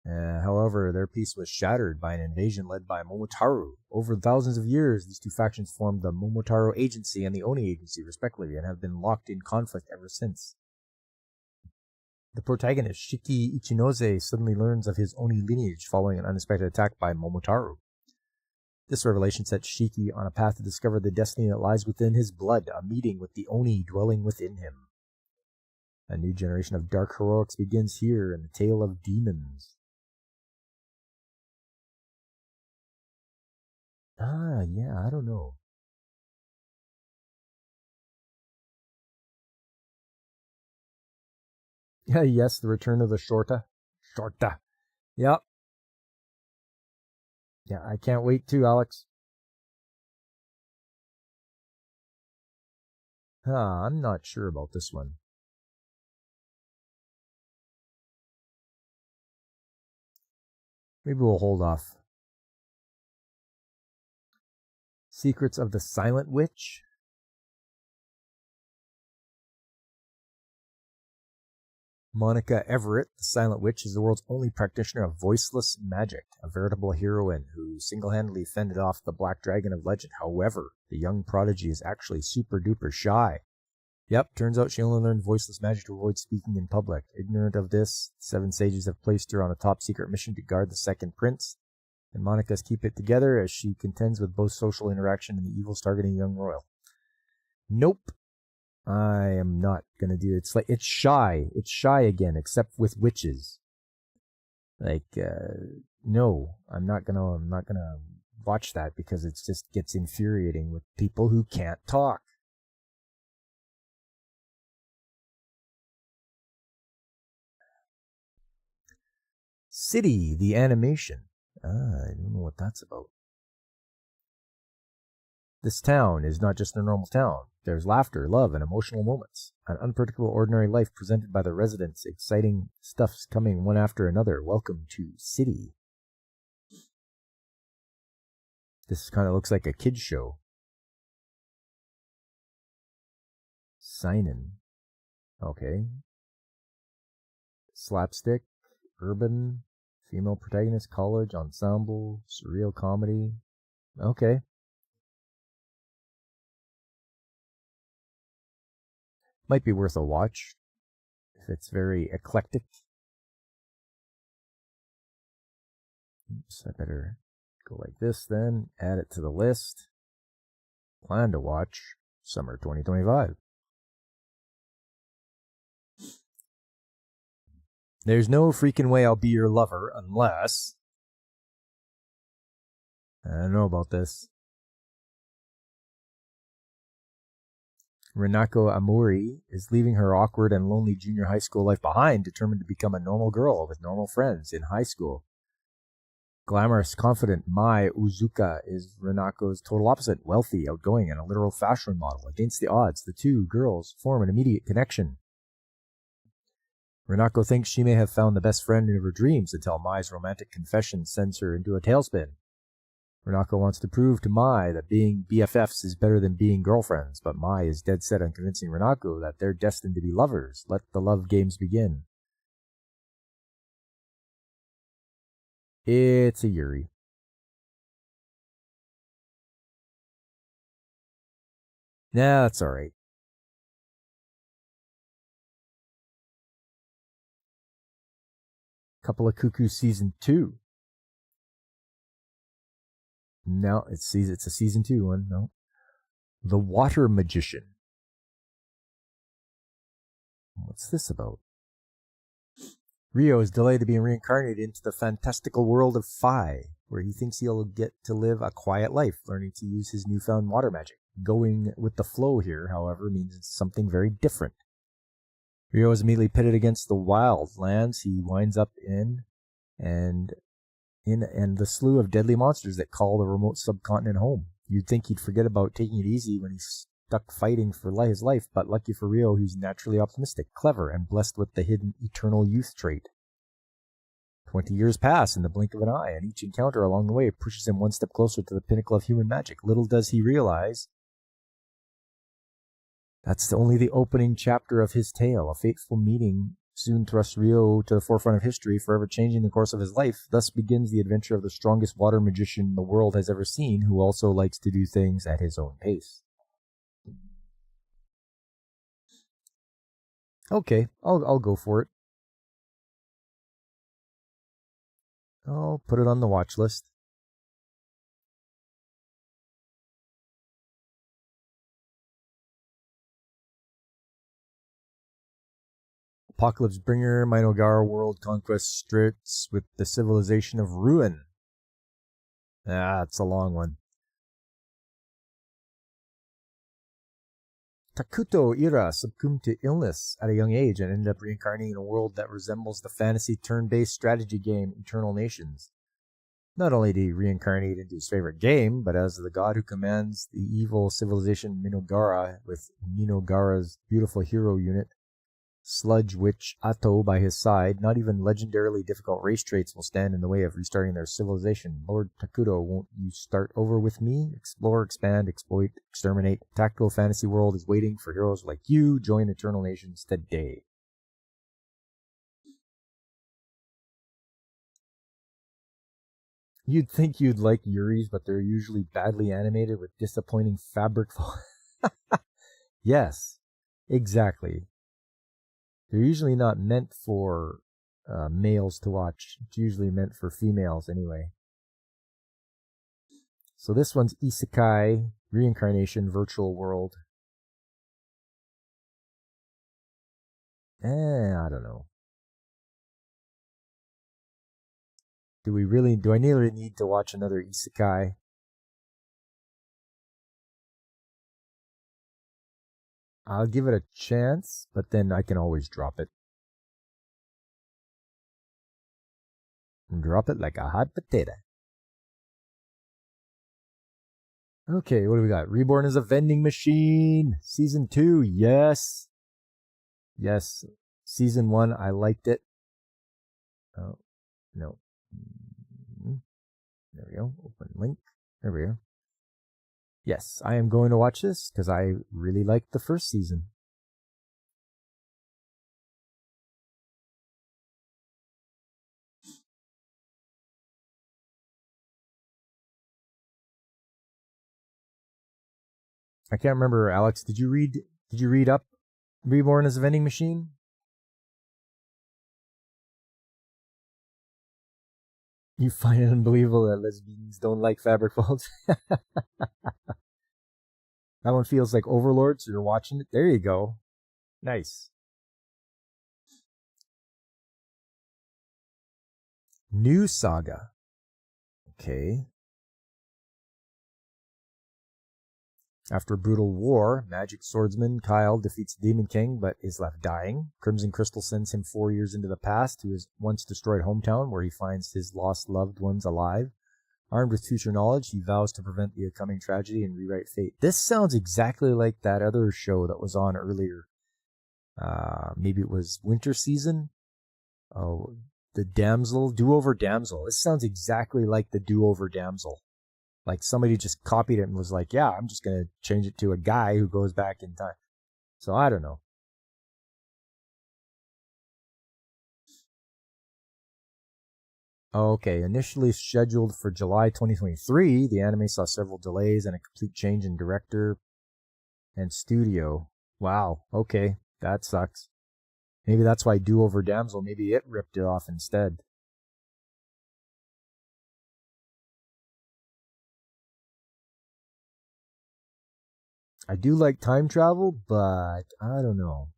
However, their peace was shattered by an invasion led by Momotaru. Over thousands of years, these two factions formed the Momotaru Agency and the Oni Agency, respectively, and have been locked in conflict ever since. The protagonist, Shiki Ichinoze, suddenly learns of his Oni lineage following an unexpected attack by Momotaru. This revelation sets Shiki on a path to discover the destiny that lies within his blood, a meeting with the Oni dwelling within him. A new generation of dark heroics begins here in the Tale of Demons. Yeah, I don't know. Yeah, yes, the return of the Shorta. Shorta. Yep. Yeah, I can't wait too, Alex. I'm not sure about this one. Maybe we'll hold off. Secrets of the Silent Witch. Monica Everett, the Silent Witch, is the world's only practitioner of voiceless magic, a veritable heroine who single-handedly fended off the Black Dragon of legend. However, the young prodigy is actually super-duper shy. Yep, turns out she only learned voiceless magic to avoid speaking in public. Ignorant of this, the 7 sages have placed her on a top-secret mission to guard the second prince, and Monica's keep it together as she contends with both social interaction and the evils targeting young royal. Nope. I am not gonna do it. It's shy. It's shy again, except with witches. No, I'm not gonna watch that because it just gets infuriating with people who can't talk. City, the animation. I don't know what that's about. This town is not just a normal town. There's laughter, love, and emotional moments. An unpredictable, ordinary life presented by the residents. Exciting stuff's coming one after another. Welcome to City. This kind of looks like a kid's show. Seinen. Okay. Slapstick, urban, female protagonist, college, ensemble, surreal comedy. Okay. Might be worth a watch if it's very eclectic. Oops, I better go like this then. Add it to the list. Plan to watch summer 2025. There's no freaking way I'll be your lover unless... I don't know about this. Renako Amori is leaving her awkward and lonely junior high school life behind, determined to become a normal girl with normal friends in high school. Glamorous, confident Mai Uzuka is Renako's total opposite, wealthy, outgoing, and a literal fashion model. Against the odds, the two girls form an immediate connection. Renako thinks she may have found the best friend of her dreams until Mai's romantic confession sends her into a tailspin. Renako wants to prove to Mai that being BFFs is better than being girlfriends, but Mai is dead set on convincing Renako that they're destined to be lovers. Let the love games begin. It's a Yuri. Nah, that's alright. Couple of Cuckoo Season 2. No, it's a Season 2 one. No. The Water Magician. What's this about? Rio is delayed to being reincarnated into the fantastical world of Phi, where he thinks he'll get to live a quiet life, learning to use his newfound water magic. Going with the flow here, however, means it's something very different. Rio is immediately pitted against the wild lands he winds up in, and the slew of deadly monsters that call the remote subcontinent home. You'd think he'd forget about taking it easy when he's stuck fighting for his life, but lucky for Rio, he's naturally optimistic, clever, and blessed with the hidden eternal youth trait. 20 years pass in the blink of an eye, and each encounter along the way pushes him one step closer to the pinnacle of human magic. Little does he realize that's only the opening chapter of his tale. A fateful meeting soon thrust Ryo to the forefront of history, forever changing the course of his life. Thus begins the adventure of the strongest water magician the world has ever seen, who also likes to do things at his own pace. Okay, I'll go for it. I'll put it on the watch list. Apocalypse Bringer, Minogara World Conquest starts with the civilization of Ruin. It's a long one. Takuto Ira succumbed to illness at a young age and ended up reincarnating in a world that resembles the fantasy turn-based strategy game Eternal Nations. Not only did he reincarnate into his favorite game, but as the god who commands the evil civilization Minogara, with Minogara's beautiful hero unit, Sludge Witch Atto by his side, not even legendarily difficult race traits will stand in the way of restarting their civilization. Lord Takuto, won't you start over with me? Explore, expand, exploit, exterminate. Tactical fantasy world is waiting for heroes like you. Join Eternal Nations today. You'd think you'd like Yuri's, but they're usually badly animated with disappointing fabric. Yes, exactly. They're usually not meant for males to watch. It's usually meant for females anyway. So this one's Isekai, Reincarnation, Virtual World. I don't know. Do I really need to watch another Isekai? I'll give it a chance, but then I can always drop it. And drop it like a hot potato. Okay, what do we got? Reborn as a Vending Machine. Season 2, yes. Yes. Season 1, I liked it. Oh, no. There we go. Open link. There we go. Yes, I am going to watch this because I really liked the first season. I can't remember, Alex. Did you read up Reborn as a Vending Machine? You find it unbelievable that lesbians don't like fabric folds. That one feels like Overlord, so you're watching it. There you go. Nice. New Saga. Okay. After a brutal war, magic swordsman Kyle defeats Demon King but is left dying. Crimson Crystal sends him 4 years into the past to his once destroyed hometown where he finds his lost loved ones alive. Armed with future knowledge, he vows to prevent the coming tragedy and rewrite fate. This sounds exactly like that other show that was on earlier. Maybe it was Winter Season? Oh, the Do-Over Damsel. This sounds exactly like the Do-Over Damsel. Like somebody just copied it and was like, yeah, I'm just going to change it to a guy who goes back in time. So I don't know. Okay, initially scheduled for July 2023, the anime saw several delays and a complete change in director and studio. Wow, okay, that sucks. Maybe that's why Do-Over Damsel, maybe it ripped it off instead. I do like time travel, but I don't know.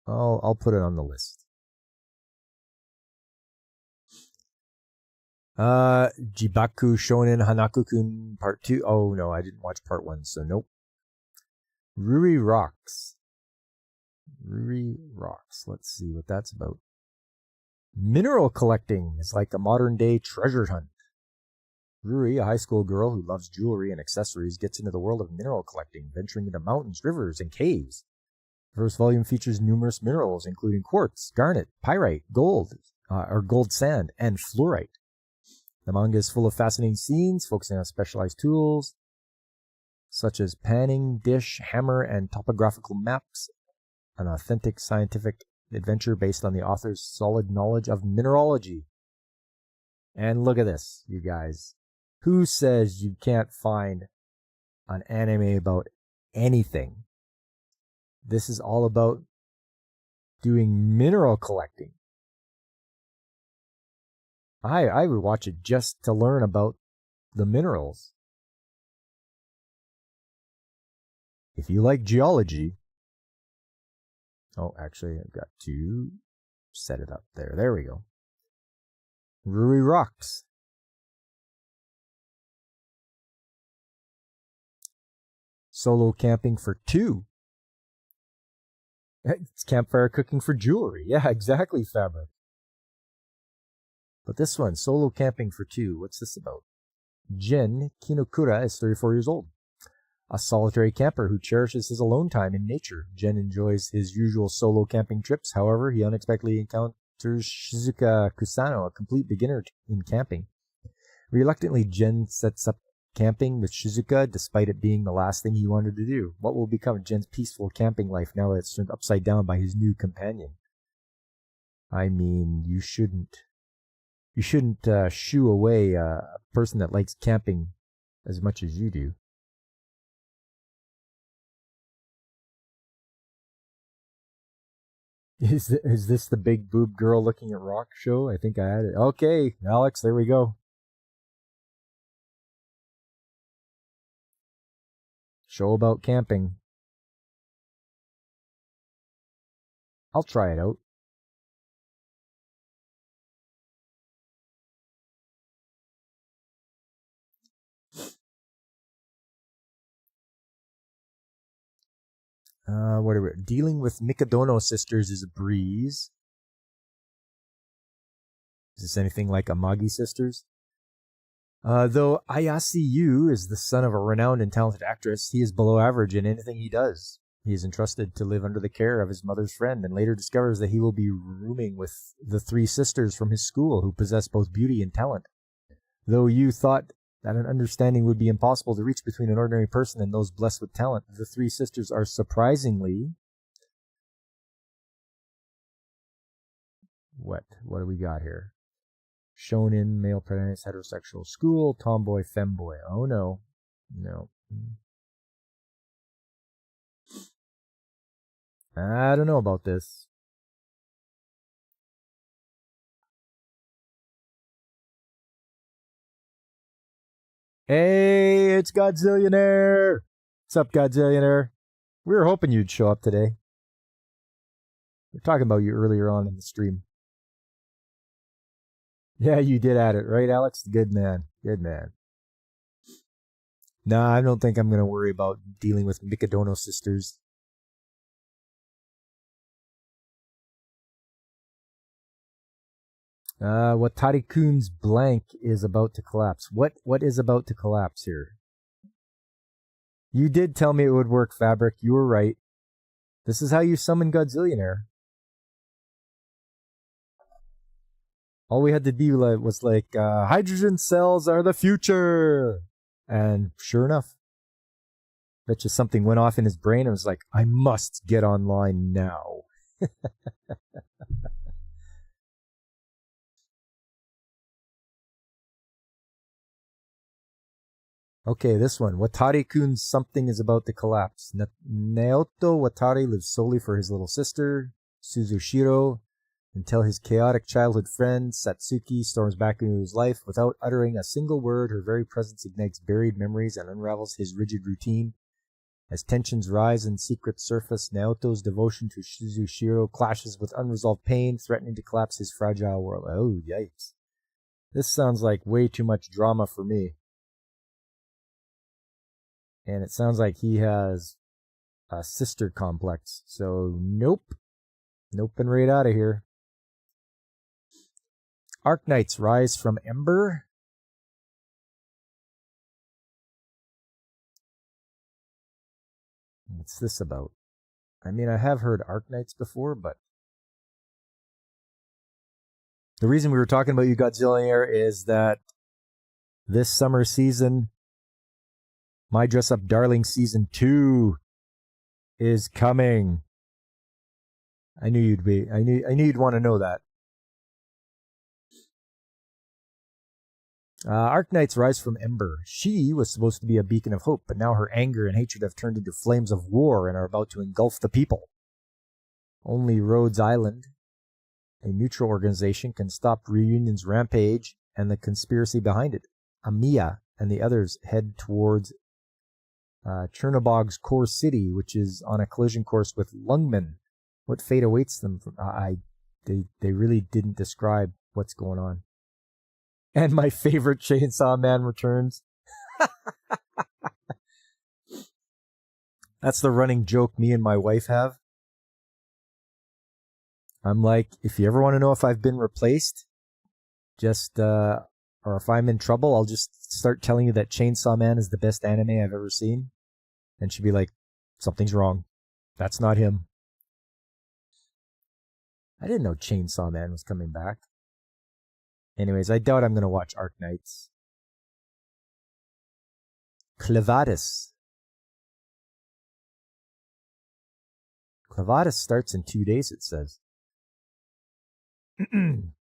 I'll put it on the list. Jibaku Shonen Hanaku-kun Part 2. Oh, no, I didn't watch Part 1, so nope. Ruri Rocks. Ruri Rocks. Let's see what that's about. Mineral collecting is like a modern day treasure hunt. Ruri, a high school girl who loves jewelry and accessories, gets into the world of mineral collecting, venturing into mountains, rivers, and caves. The first volume features numerous minerals, including quartz, garnet, pyrite, gold sand, and fluorite. The manga is full of fascinating scenes, focusing on specialized tools, such as panning, dish, hammer, and topographical maps. An authentic scientific adventure based on the author's solid knowledge of mineralogy. And look at this, you guys. Who says you can't find an anime about anything? This is all about doing mineral collecting. I would watch it just to learn about the minerals. If you like geology... Oh, actually, I've got to set it up there. There we go. Ruri rocks. Solo camping for 2. It's campfire cooking for jewelry. Yeah, exactly, Fabric. But this one, solo camping for 2. What's this about? Jin Kinokura is 34 years old. A solitary camper who cherishes his alone time in nature. Jin enjoys his usual solo camping trips. However, he unexpectedly encounters Shizuka Kusano, a complete beginner in camping. Reluctantly, Jin sets up camping with Shizuka, despite it being the last thing he wanted to do. What will become Jin's peaceful camping life now that it's turned upside down by his new companion? I mean, you shouldn't shoo away a person that likes camping as much as you do. Is this the big boob girl looking at rock show? I think I had it. Okay, Alex, there we go. Show about camping. I'll try it out. Whatever. Dealing with Mikadono sisters is a breeze. Is this anything like Amagi sisters? Though Ayase Yu is the son of a renowned and talented actress, he is below average in anything he does. He is entrusted to live under the care of his mother's friend and later discovers that he will be rooming with the 3 sisters from his school who possess both beauty and talent. Though Yu thought that an understanding would be impossible to reach between an ordinary person and those blessed with talent, the 3 sisters are surprisingly... What do we got here? Shonen, male protagonist, heterosexual, school, tomboy, femboy. Oh no. No. I don't know about this. Hey, it's Godzillionaire! What's up, Godzillionaire? We were hoping you'd show up today. We were talking about you earlier on in the stream. Yeah, you did add it, right, Alex? Good man. Good man. Nah, I don't think I'm going to worry about dealing with Mikadono sisters. Watari-kun's blank is about to collapse. What is about to collapse here? You did tell me it would work, Fabric. You were right. This is how you summon Godzillionaire. All we had to do was like, hydrogen cells are the future! And sure enough, betcha something went off in his brain and was like, I must get online now. Okay, this one. Watari-kun's something is about to collapse. Naoto Watari lives solely for his little sister, Suzushiro, until his chaotic childhood friend, Satsuki, storms back into his life. Without uttering a single word, her very presence ignites buried memories and unravels his rigid routine. As tensions rise and secrets surface, Naoto's devotion to Suzushiro clashes with unresolved pain, threatening to collapse his fragile world. Oh, yikes. This sounds like way too much drama for me. And it sounds like he has a sister complex. So, nope. Nope and right out of here. Arknights Rise from Ember. What's this about? I mean, I have heard Arknights before, but the reason we were talking about You Godzillionaire is that this summer season, My Dress Up Darling Season 2 is coming. I knew you'd want to know that. Arknights rise from ember. She was supposed to be a beacon of hope, but now her anger and hatred have turned into flames of war and are about to engulf the people. Only Rhodes Island, a neutral organization, can stop Reunion's rampage and the conspiracy behind it. Amiya and the others head towards Chernobog's core city, which is on a collision course with Lungmen. What fate awaits them? They really didn't describe what's going on. And my favorite Chainsaw Man returns. That's the running joke me and my wife have. I'm like, if you ever want to know if I've been replaced, or if I'm in trouble, I'll just start telling you that Chainsaw Man is the best anime I've ever seen. And she'd be like, something's wrong. That's not him. I didn't know Chainsaw Man was coming back. Anyways, I doubt I'm going to watch Arknights. Clevadis. Clevadis starts in 2 days, it says. The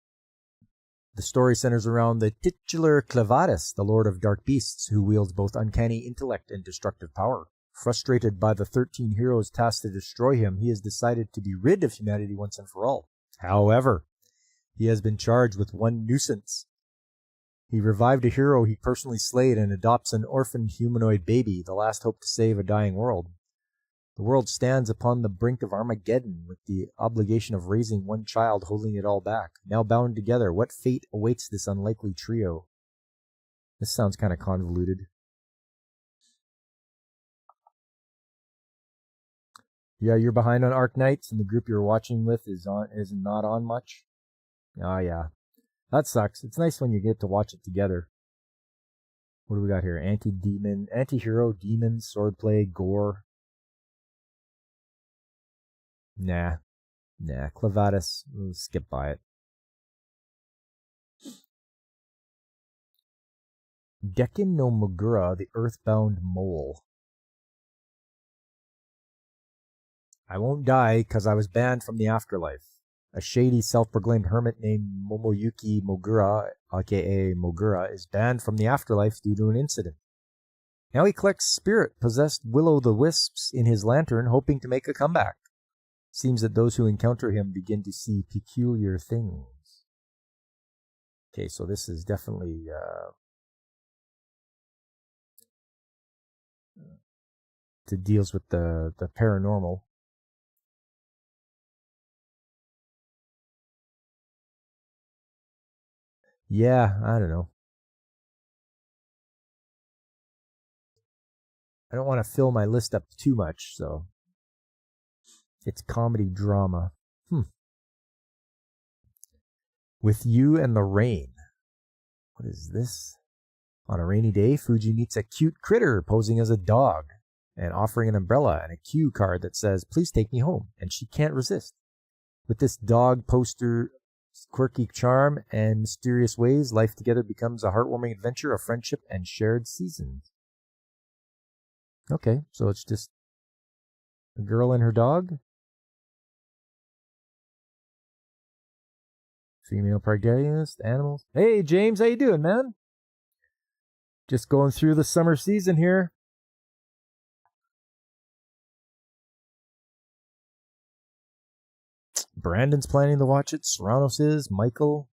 story centers around the titular Clevadis, the Lord of Dark Beasts, who wields both uncanny intellect and destructive power. Frustrated by the 13 heroes tasked to destroy him, he has decided to be rid of humanity once and for all. However, he has been charged with one nuisance. He revived a hero he personally slayed and adopts an orphaned humanoid baby, the last hope to save a dying world. The world stands upon the brink of Armageddon, with the obligation of raising one child holding it all back. Now bound together, what fate awaits this unlikely trio? This sounds kind of convoluted. Yeah, you're behind on Arknights, and the group you're watching with is not on much. Oh, yeah. That sucks. It's nice when you get to watch it together. What do we got here? Anti-hero, demons, swordplay, gore. Nah. Clevadis. We'll skip by it. Dekin no Mogura, the Earthbound Mole. I won't die because I was banned from the afterlife. A shady, self-proclaimed hermit named Momoyuki Mogura, aka Mogura, is banned from the afterlife due to an incident. Now he collects spirit-possessed will-o'-the-wisps in his lantern, hoping to make a comeback. Seems that those who encounter him begin to see peculiar things. Okay, so this is definitely it deals with the paranormal. Yeah, I don't know. I don't want to fill my list up too much, so it's comedy drama. With You and the Rain. What is this? On a rainy day, Fuji meets a cute critter posing as a dog and offering an umbrella and a cue card that says, "Please take me home," and she can't resist. With this dog poster, quirky charm, and mysterious ways, life together becomes a heartwarming adventure of friendship and shared seasons. Okay, so it's just a girl and her dog? Female protagonist, animals. Hey, James, how you doing, man? Just going through the summer season here. Brandon's planning to watch it. Serranos is. Michael's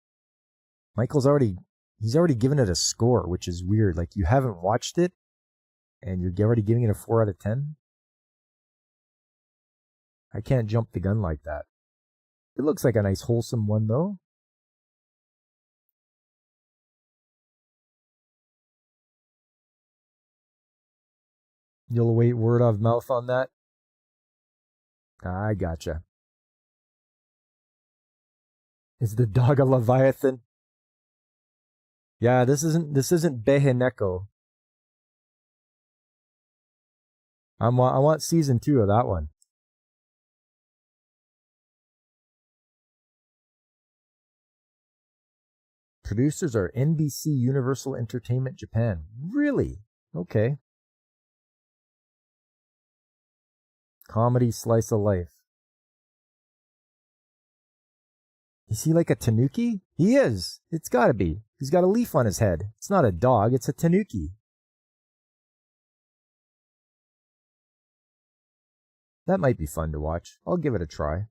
already given it a score, which is weird. Like, you haven't watched it, and you're already giving it a 4 out of 10? I can't jump the gun like that. It looks like a nice, wholesome one, though. You'll await word of mouth on that? I gotcha. Is the dog a Leviathan? Yeah, this isn't Beheneko. I want season 2 of that one. Producers are NBC Universal Entertainment Japan. Really? Okay. Comedy slice of life. Is he like a tanuki? He is. It's gotta be. He's got a leaf on his head. It's not a dog, it's a tanuki. That might be fun to watch. I'll give it a try.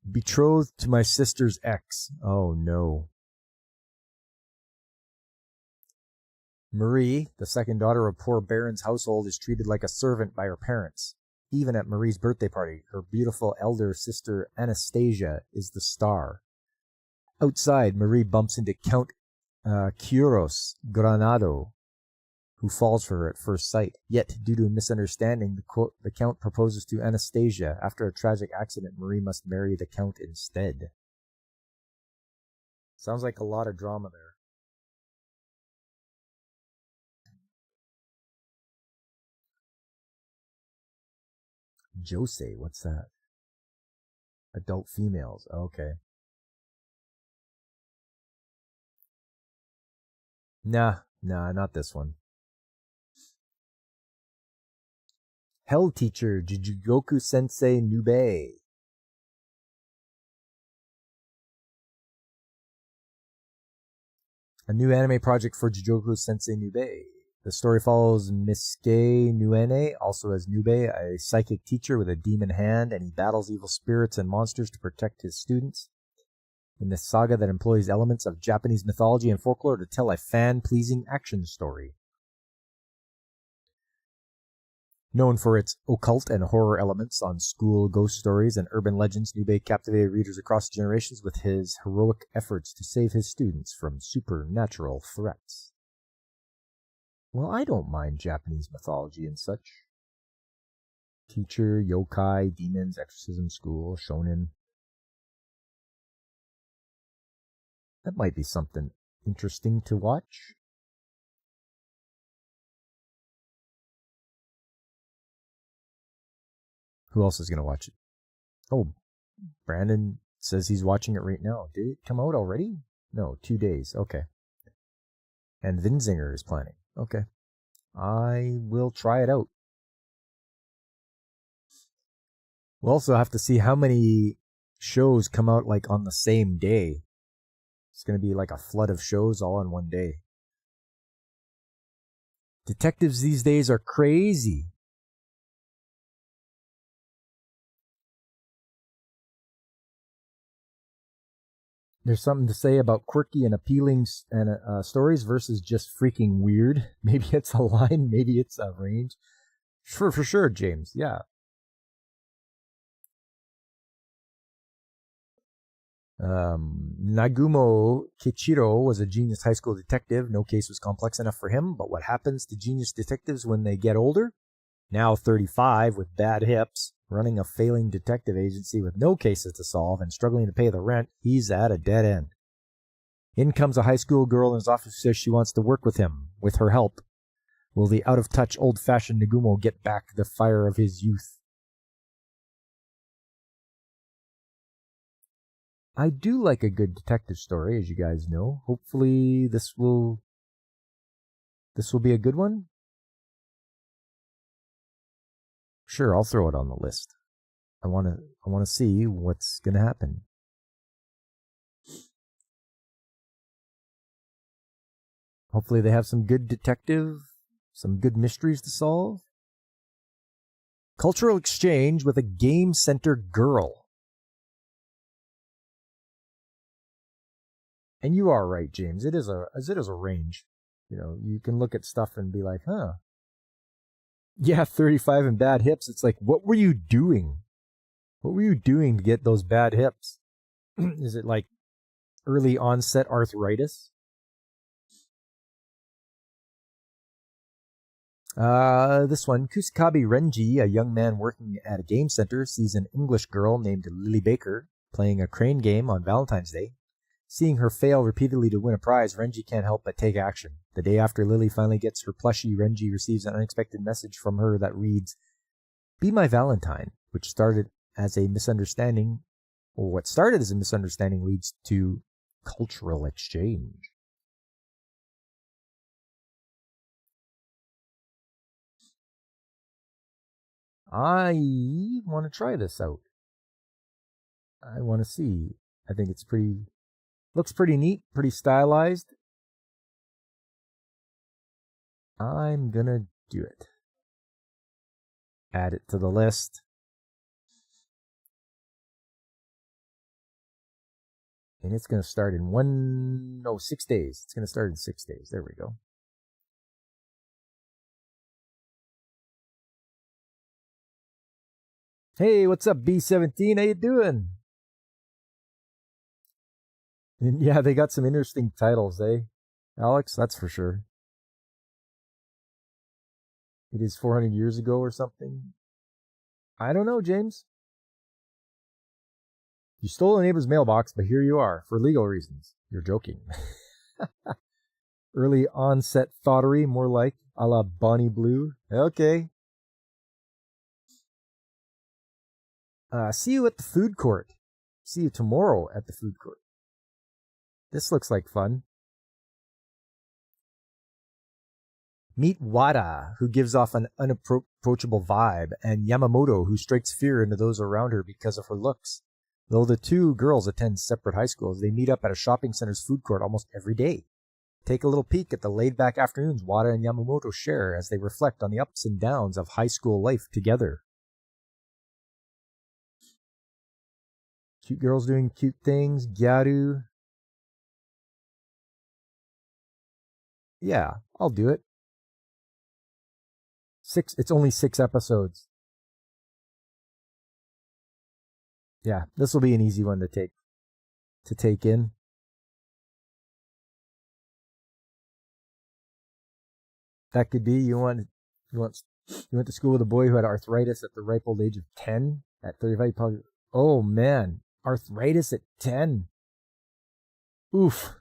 Betrothed to my sister's ex. Oh no. Marie, the second daughter of poor Baron's household, is treated like a servant by her parents. Even at Marie's birthday party, her beautiful elder sister Anastasia is the star. Outside, Marie bumps into Count Quiros Granado, who falls for her at first sight. Yet, due to a misunderstanding, the Count proposes to Anastasia. After a tragic accident, Marie must marry the Count instead. Sounds like a lot of drama there. Josei, what's that? Adult females, okay. Nah, not this one. Hell Teacher, Jijigoku Sensei Nube. A new anime project for Jijigoku Sensei Nube. The story follows Misuke Nuene, also as Nube, a psychic teacher with a demon hand, and he battles evil spirits and monsters to protect his students. In this saga that employs elements of Japanese mythology and folklore to tell a fan-pleasing action story. Known for its occult and horror elements on school ghost stories and urban legends, Nube captivated readers across generations with his heroic efforts to save his students from supernatural threats. Well, I don't mind Japanese mythology and such. Teacher, yokai, demons, exorcism school, shonen. That might be something interesting to watch. Who else is going to watch it? Oh, Brandon says he's watching it right now. Did it come out already? No, 2 days. Okay. And Vinzinger is planning. Okay. I will try it out. We'll also have to see how many shows come out like on the same day. It's going to be like a flood of shows all in one day. Detectives these days are crazy. There's something to say about quirky and appealing stories versus just freaking weird. Maybe it's a line, maybe it's a range. For sure, James. Yeah. Nagumo Kichiro was a genius high school detective. No case was complex enough for him, but what happens to genius detectives when they get older? Now 35 with bad hips, running a failing detective agency with no cases to solve and struggling to pay the rent, he's at a dead end. In comes a high school girl in his office who says she wants to work with him, with her help. Will the out-of-touch, old-fashioned Nagumo get back the fire of his youth? I do like a good detective story, as you guys know. Hopefully this will be a good one. Sure, I'll throw it on the list. I want to see what's going to happen. Hopefully they have some good detective, some good mysteries to solve. Cultural exchange with a game center girl. And you are right, James. It is a range. You know, you can look at stuff and be like, huh. Yeah, 35 and bad hips. It's like, what were you doing? What were you doing to get those bad hips? Is it like early onset arthritis? This one, Kusakabe Renji, a young man working at a game center, sees an English girl named Lily Baker playing a crane game on Valentine's Day. Seeing her fail repeatedly to win a prize, Renji can't help but take action. The day after Lily finally gets her plushie, Renji receives an unexpected message from her that reads, "Be my Valentine," which started as a misunderstanding, or what started as a misunderstanding leads to cultural exchange. I want to try this out. I want to see. I think it's looks pretty neat, pretty stylized. I'm gonna do it. Add it to the list. And it's gonna start in 6 days. It's gonna start in 6 days. There we go. Hey, what's up, B17? How you doing? And yeah, they got some interesting titles, eh? Alex, that's for sure. It is 400 years ago or something. I don't know, James. You stole a neighbor's mailbox, but here you are, for legal reasons. You're joking. Early onset thoughterly, more like a la Bonnie Blue. Okay. See you at the food court. See you tomorrow at the food court. This looks like fun. Meet Wada, who gives off an unapproachable vibe, and Yamamoto, who strikes fear into those around her because of her looks. Though the two girls attend separate high schools, they meet up at a shopping center's food court almost every day. Take a little peek at the laid-back afternoons Wada and Yamamoto share as they reflect on the ups and downs of high school life together. Cute girls doing cute things. Gyaru. Yeah, I'll do it. It's only 6 episodes. Yeah, this will be an easy one to take in. That could be you went to school with a boy who had arthritis at the ripe old age of 10. At 35, probably. Oh man, arthritis at 10. Oof.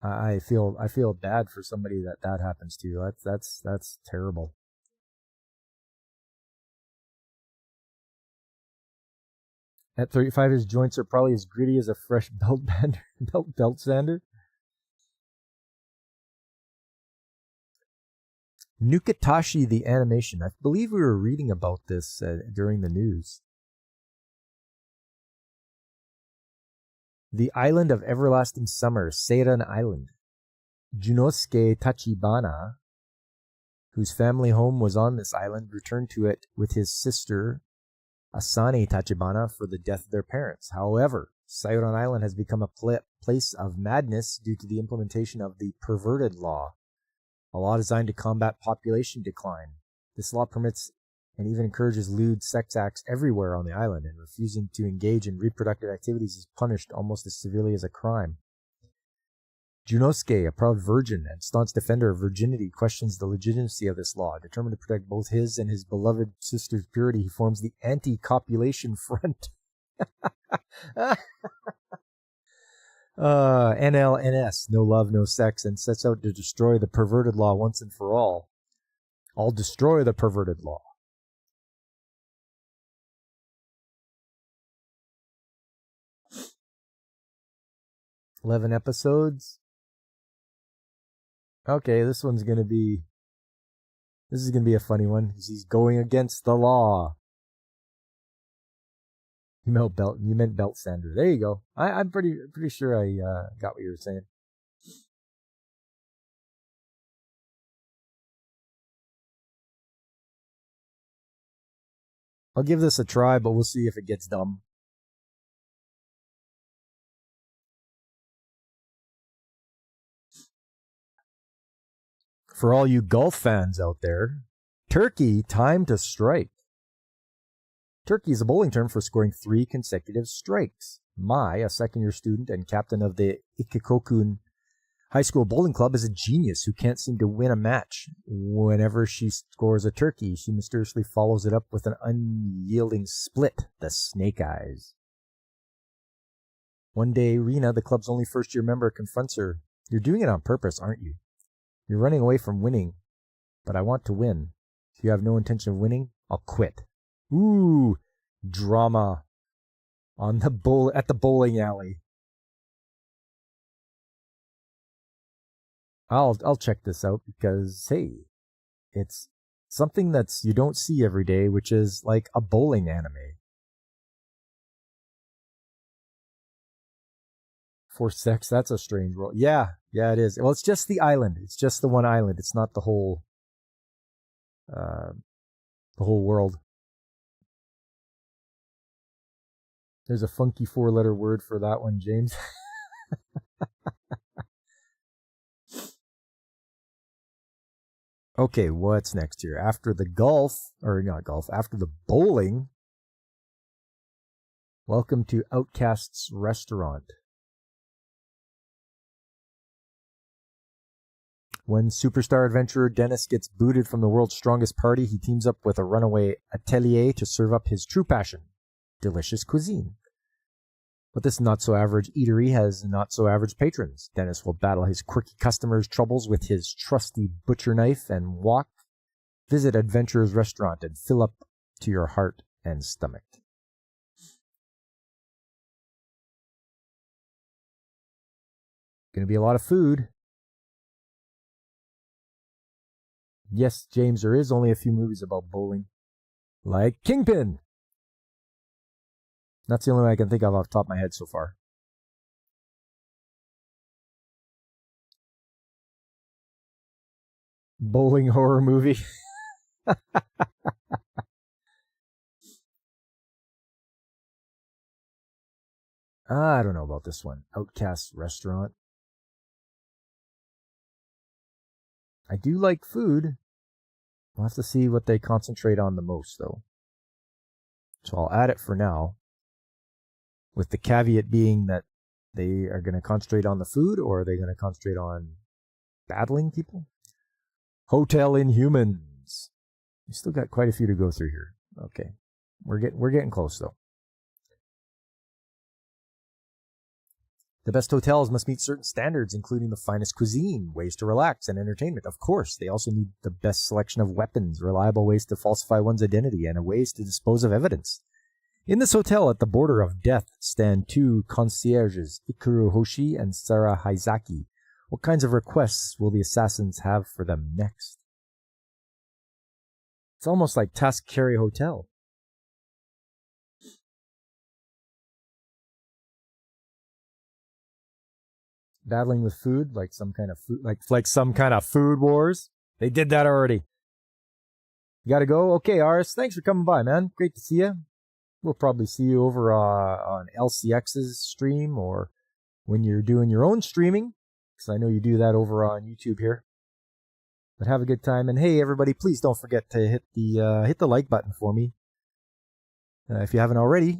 I feel bad for somebody that happens to. That's terrible. At 35, his joints are probably as gritty as a fresh belt sander. Nukatashi the animation. I believe we were reading about this during the news. The Island of Everlasting Summer, Seiran Island. Junosuke Tachibana, whose family home was on this island, returned to it with his sister Asane Tachibana for the death of their parents. However, Seiran Island has become a place of madness due to the implementation of the perverted law, a law designed to combat population decline. This law permits and even encourages lewd sex acts everywhere on the island, and refusing to engage in reproductive activities is punished almost as severely as a crime. Junosuke, a proud virgin and staunch defender of virginity, questions the legitimacy of this law. Determined to protect both his and his beloved sister's purity, he forms the Anti-Copulation Front. NLNS, no love, no sex, and sets out to destroy the perverted law once and for all. I'll destroy the perverted law. $11 episodes. Okay, this is gonna be a funny one because he's going against the law. You meant belt sander. There you go. I'm pretty sure I got what you were saying. I'll give this a try, but we'll see if it gets dumb. For all you golf fans out there, Turkey, time to strike. Turkey is a bowling term for scoring 3 consecutive strikes. Mai, a second-year student and captain of the Ikekokun High School Bowling Club, is a genius who can't seem to win a match. Whenever she scores a turkey, she mysteriously follows it up with an unyielding split, the snake eyes. One day, Rena, the club's only first-year member, confronts her. You're doing it on purpose, aren't you? You're running away from winning, but I want to win. If you have no intention of winning, I'll quit. Ooh, drama on the at the bowling alley. I'll check this out because hey, it's something that's you don't see every day, which is like a bowling anime. For sex, that's a strange world. Yeah, it is. Well, it's just the island. It's just the one island. It's not the whole world. There's a funky 4-letter word for that one, James. Okay, what's next here? After the after the bowling, welcome to Outcast's restaurant. When superstar adventurer Dennis gets booted from the world's strongest party, he teams up with a runaway Atelier to serve up his true passion, delicious cuisine. But this not-so-average eatery has not-so-average patrons. Dennis will battle his quirky customers' troubles with his trusty butcher knife and visit Adventurer's restaurant and fill up to your heart and stomach. Gonna be a lot of food. Yes, James, there is only a few movies about bowling. Like Kingpin! That's the only one I can think of off the top of my head so far. Bowling horror movie. I don't know about this one. Outcast Restaurant. I do like food. We'll have to see what they concentrate on the most, though. So I'll add it for now, with the caveat being that they are going to concentrate on the food, or are they going to concentrate on battling people? Hotel Inhumans. We still got quite a few to go through here. Okay, we're getting close though. The best hotels must meet certain standards, including the finest cuisine, ways to relax, and entertainment. Of course, they also need the best selection of weapons, reliable ways to falsify one's identity, and ways to dispose of evidence. In this hotel at the border of death stand two concierges, Ikuru Hoshi and Sara Haizaki. What kinds of requests will the assassins have for them next? It's almost like Tascari Hotel. Battling with food, like some kind of food wars. They did that already. You gotta go? Okay, Aris, thanks for coming by, man. Great to see you. We'll probably see you over on LCX's stream, or when you're doing your own streaming, because I know you do that over on YouTube here. But have a good time, and hey, everybody, please don't forget to hit the like button for me if you haven't already.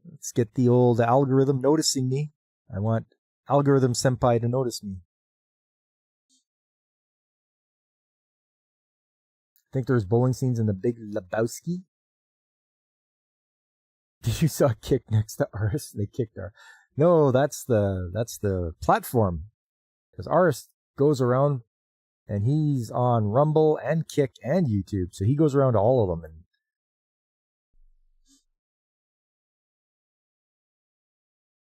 Let's get the old algorithm noticing me. I want Algorithm Senpai to notice me. I think there's bowling scenes in The Big Lebowski. Did you saw a kick next to Aris? They kicked her. No, that's the platform. Because Aris goes around and he's on Rumble and Kick and YouTube. So he goes around to all of them.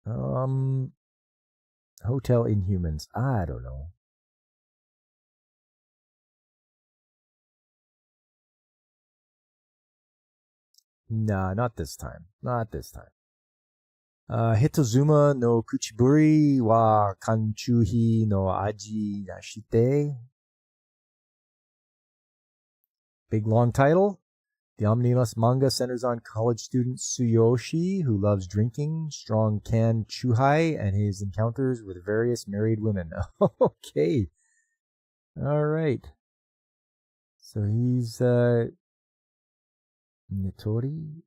And Hotel Inhumans. I don't know. Nah, not this time. Not this time. Hitozuma no Kuchiburi wa Kanchuhi no Aji Nashite. Big long title. The omnibus manga centers on college student Tsuyoshi, who loves drinking, strong canned chuhai, and his encounters with various married women. Okay. All right. So he's Nitori.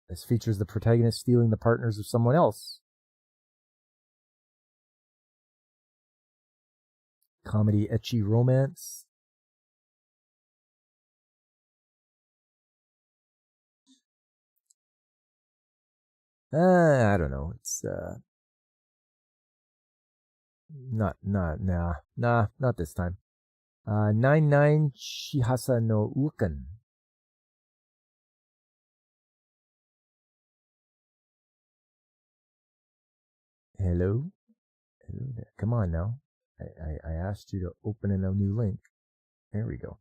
This features the protagonist stealing the partners of someone else. Comedy ecchi romance. I don't know. It's not this time. 99 Shihasa no Ukan. Hello? Hello there. Come on now. I asked you to open a new link. There we go.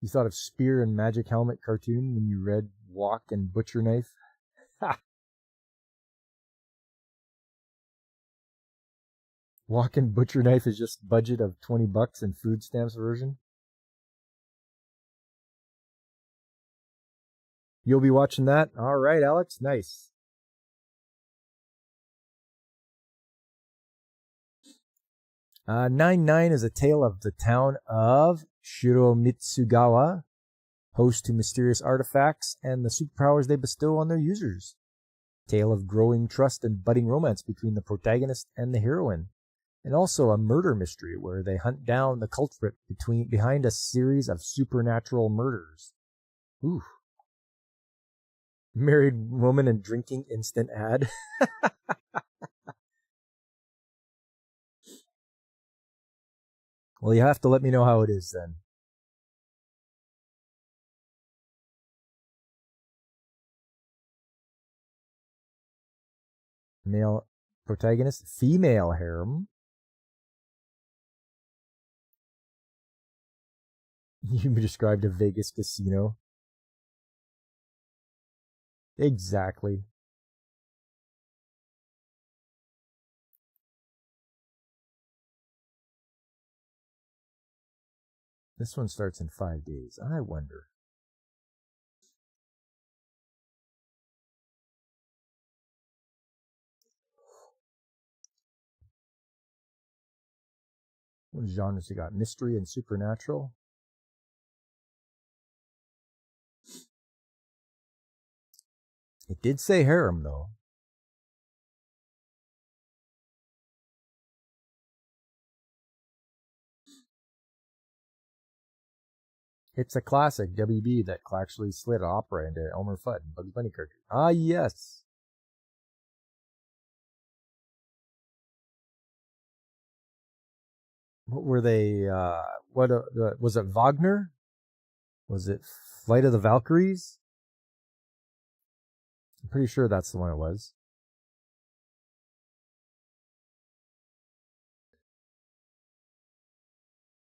You thought of Spear and Magic Helmet cartoon when you read Walk and Butcher Knife? Ha! Walk and Butcher Knife is just budget of $20 and food stamps version. You'll be watching that? All right, Alex. Nice. Uh, 99 is a tale of the town of Shiromitsugawa, host to mysterious artifacts and the superpowers they bestow on their users. Tale of growing trust and budding romance between the protagonist and the heroine. And also a murder mystery where they hunt down the culprit behind a series of supernatural murders. Ooh. Married woman and drinking instant ad. Well, you have to let me know how it is then. Male protagonist, female harem. You described a Vegas casino. Exactly. This one starts in 5 days. I wonder. What genres you got? Mystery and supernatural? It did say harem, though. It's a classic WB that actually slid opera into Elmer Fudd and Bugs Bunny cartoon. Ah, yes. What were they? Was it Wagner? Was it Flight of the Valkyries? I'm pretty sure that's the one it was.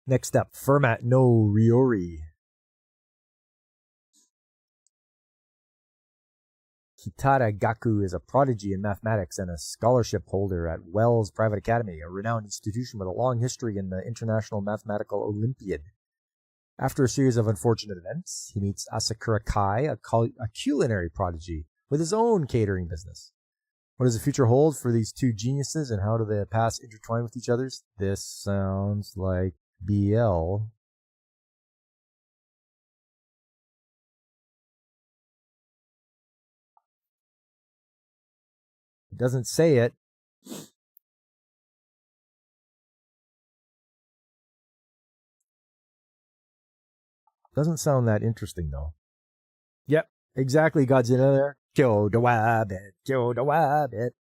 Next up, Fermat no Ryori. Kitara Gaku is a prodigy in mathematics and a scholarship holder at Wells Private Academy, a renowned institution with a long history in the International Mathematical Olympiad. After a series of unfortunate events, he meets Asakura Kai, a culinary prodigy, with his own catering business. What does the future hold for these two geniuses, and how do the past intertwine with each other? This sounds like BL. It doesn't say it. Doesn't sound that interesting, though. Yep, exactly, Godzilla there. Kill the wabbit, kill the wabbit.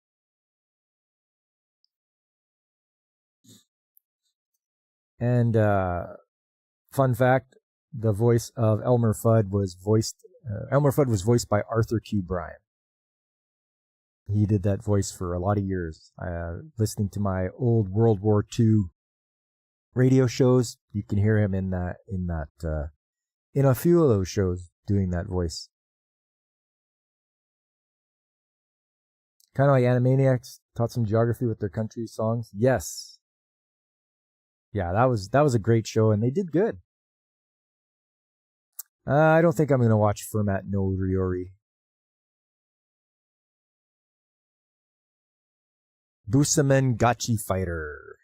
And fun fact, the voice of Elmer Fudd was voiced by Arthur Q. Bryan. He did that voice for a lot of years. Listening to my old World War II radio shows, you can hear him in a few of those shows doing that voice. Kind of like Animaniacs taught some geography with their country songs. Yes. Yeah, that was a great show, and they did good. I don't think I'm going to watch Fermat no Ryori. Busamen Gachi Fighter.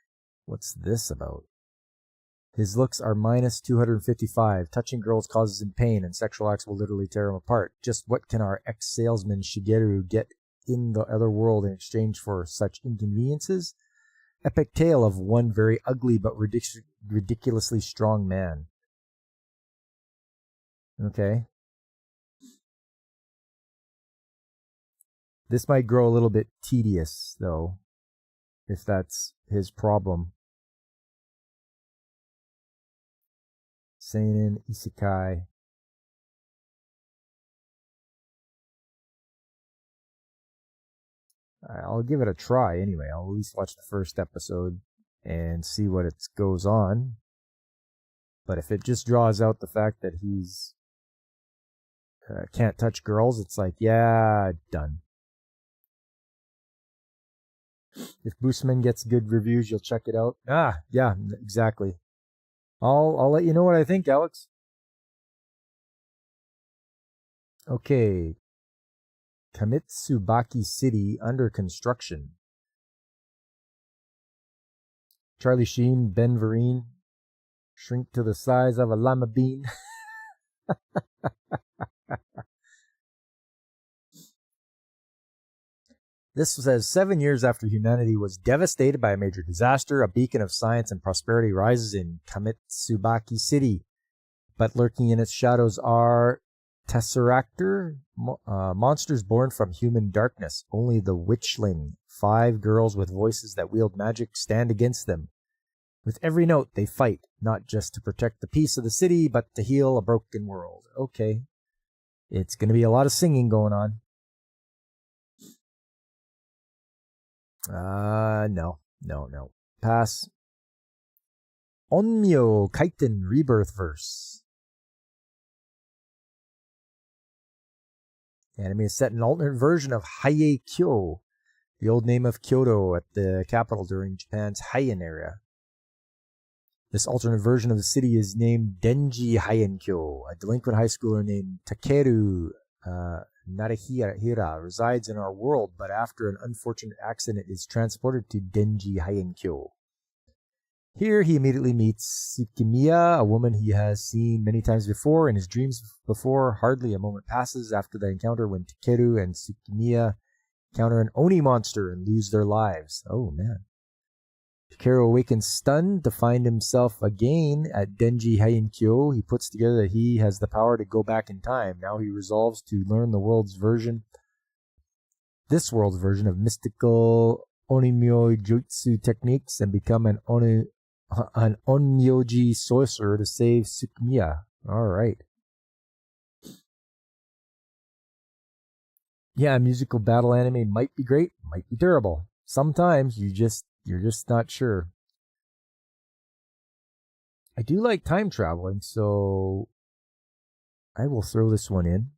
What's this about? His looks are minus 255. Touching girls causes him pain, and sexual acts will literally tear him apart. Just what can our ex-salesman Shigeru get in the other world in exchange for such inconveniences? Epic tale of one very ugly but ridiculously strong man. Okay. This might grow a little bit tedious, though, if that's his problem. Seinen Isekai. I'll give it a try anyway. I'll at least watch the first episode and see what it goes on. But if it just draws out the fact that he's can't touch girls, it's like, yeah, done. If Boosman gets good reviews, you'll check it out. Yeah, exactly. I'll let you know what I think, Alex. Okay. Kamitsubaki City under construction. Charlie Sheen, Ben Vereen, shrink to the size of a lima bean. This says 7 years after humanity was devastated by a major disaster, a beacon of science and prosperity rises in Kamitsubaki City. But lurking in its shadows are Tesseractor, monsters born from human darkness. Only the Witchling, 5 girls with voices that wield magic, stand against them. With every note, they fight, not just to protect the peace of the city, but to heal a broken world. Okay. It's going to be a lot of singing going on. No. Pass. Onmyo Kaiten Rebirth Verse. The anime is set in an alternate version of Haie-kyo, the old name of Kyoto at the capital during Japan's Heian era. This alternate version of the city is named Denji Haienkyo. A delinquent high schooler named Takeru Narihira resides in our world, but after an unfortunate accident is transported to Denji Haienkyo. Here he immediately meets Tsukimiya, a woman he has seen many times before in his dreams before. Hardly a moment passes after the encounter when Takeru and Tsukimiya encounter an Oni monster and lose their lives. Oh man. Takeru awakens stunned to find himself again at Denji Haienkyo. He puts together that he has the power to go back in time. Now he resolves to learn this world's version of mystical Onmyo Jutsu techniques and become an Onmyoji sorcerer to save Tsukimiya. Alright. Yeah, musical battle anime might be great, might be terrible. Sometimes you're just not sure. I do like time traveling, so I will throw this one in.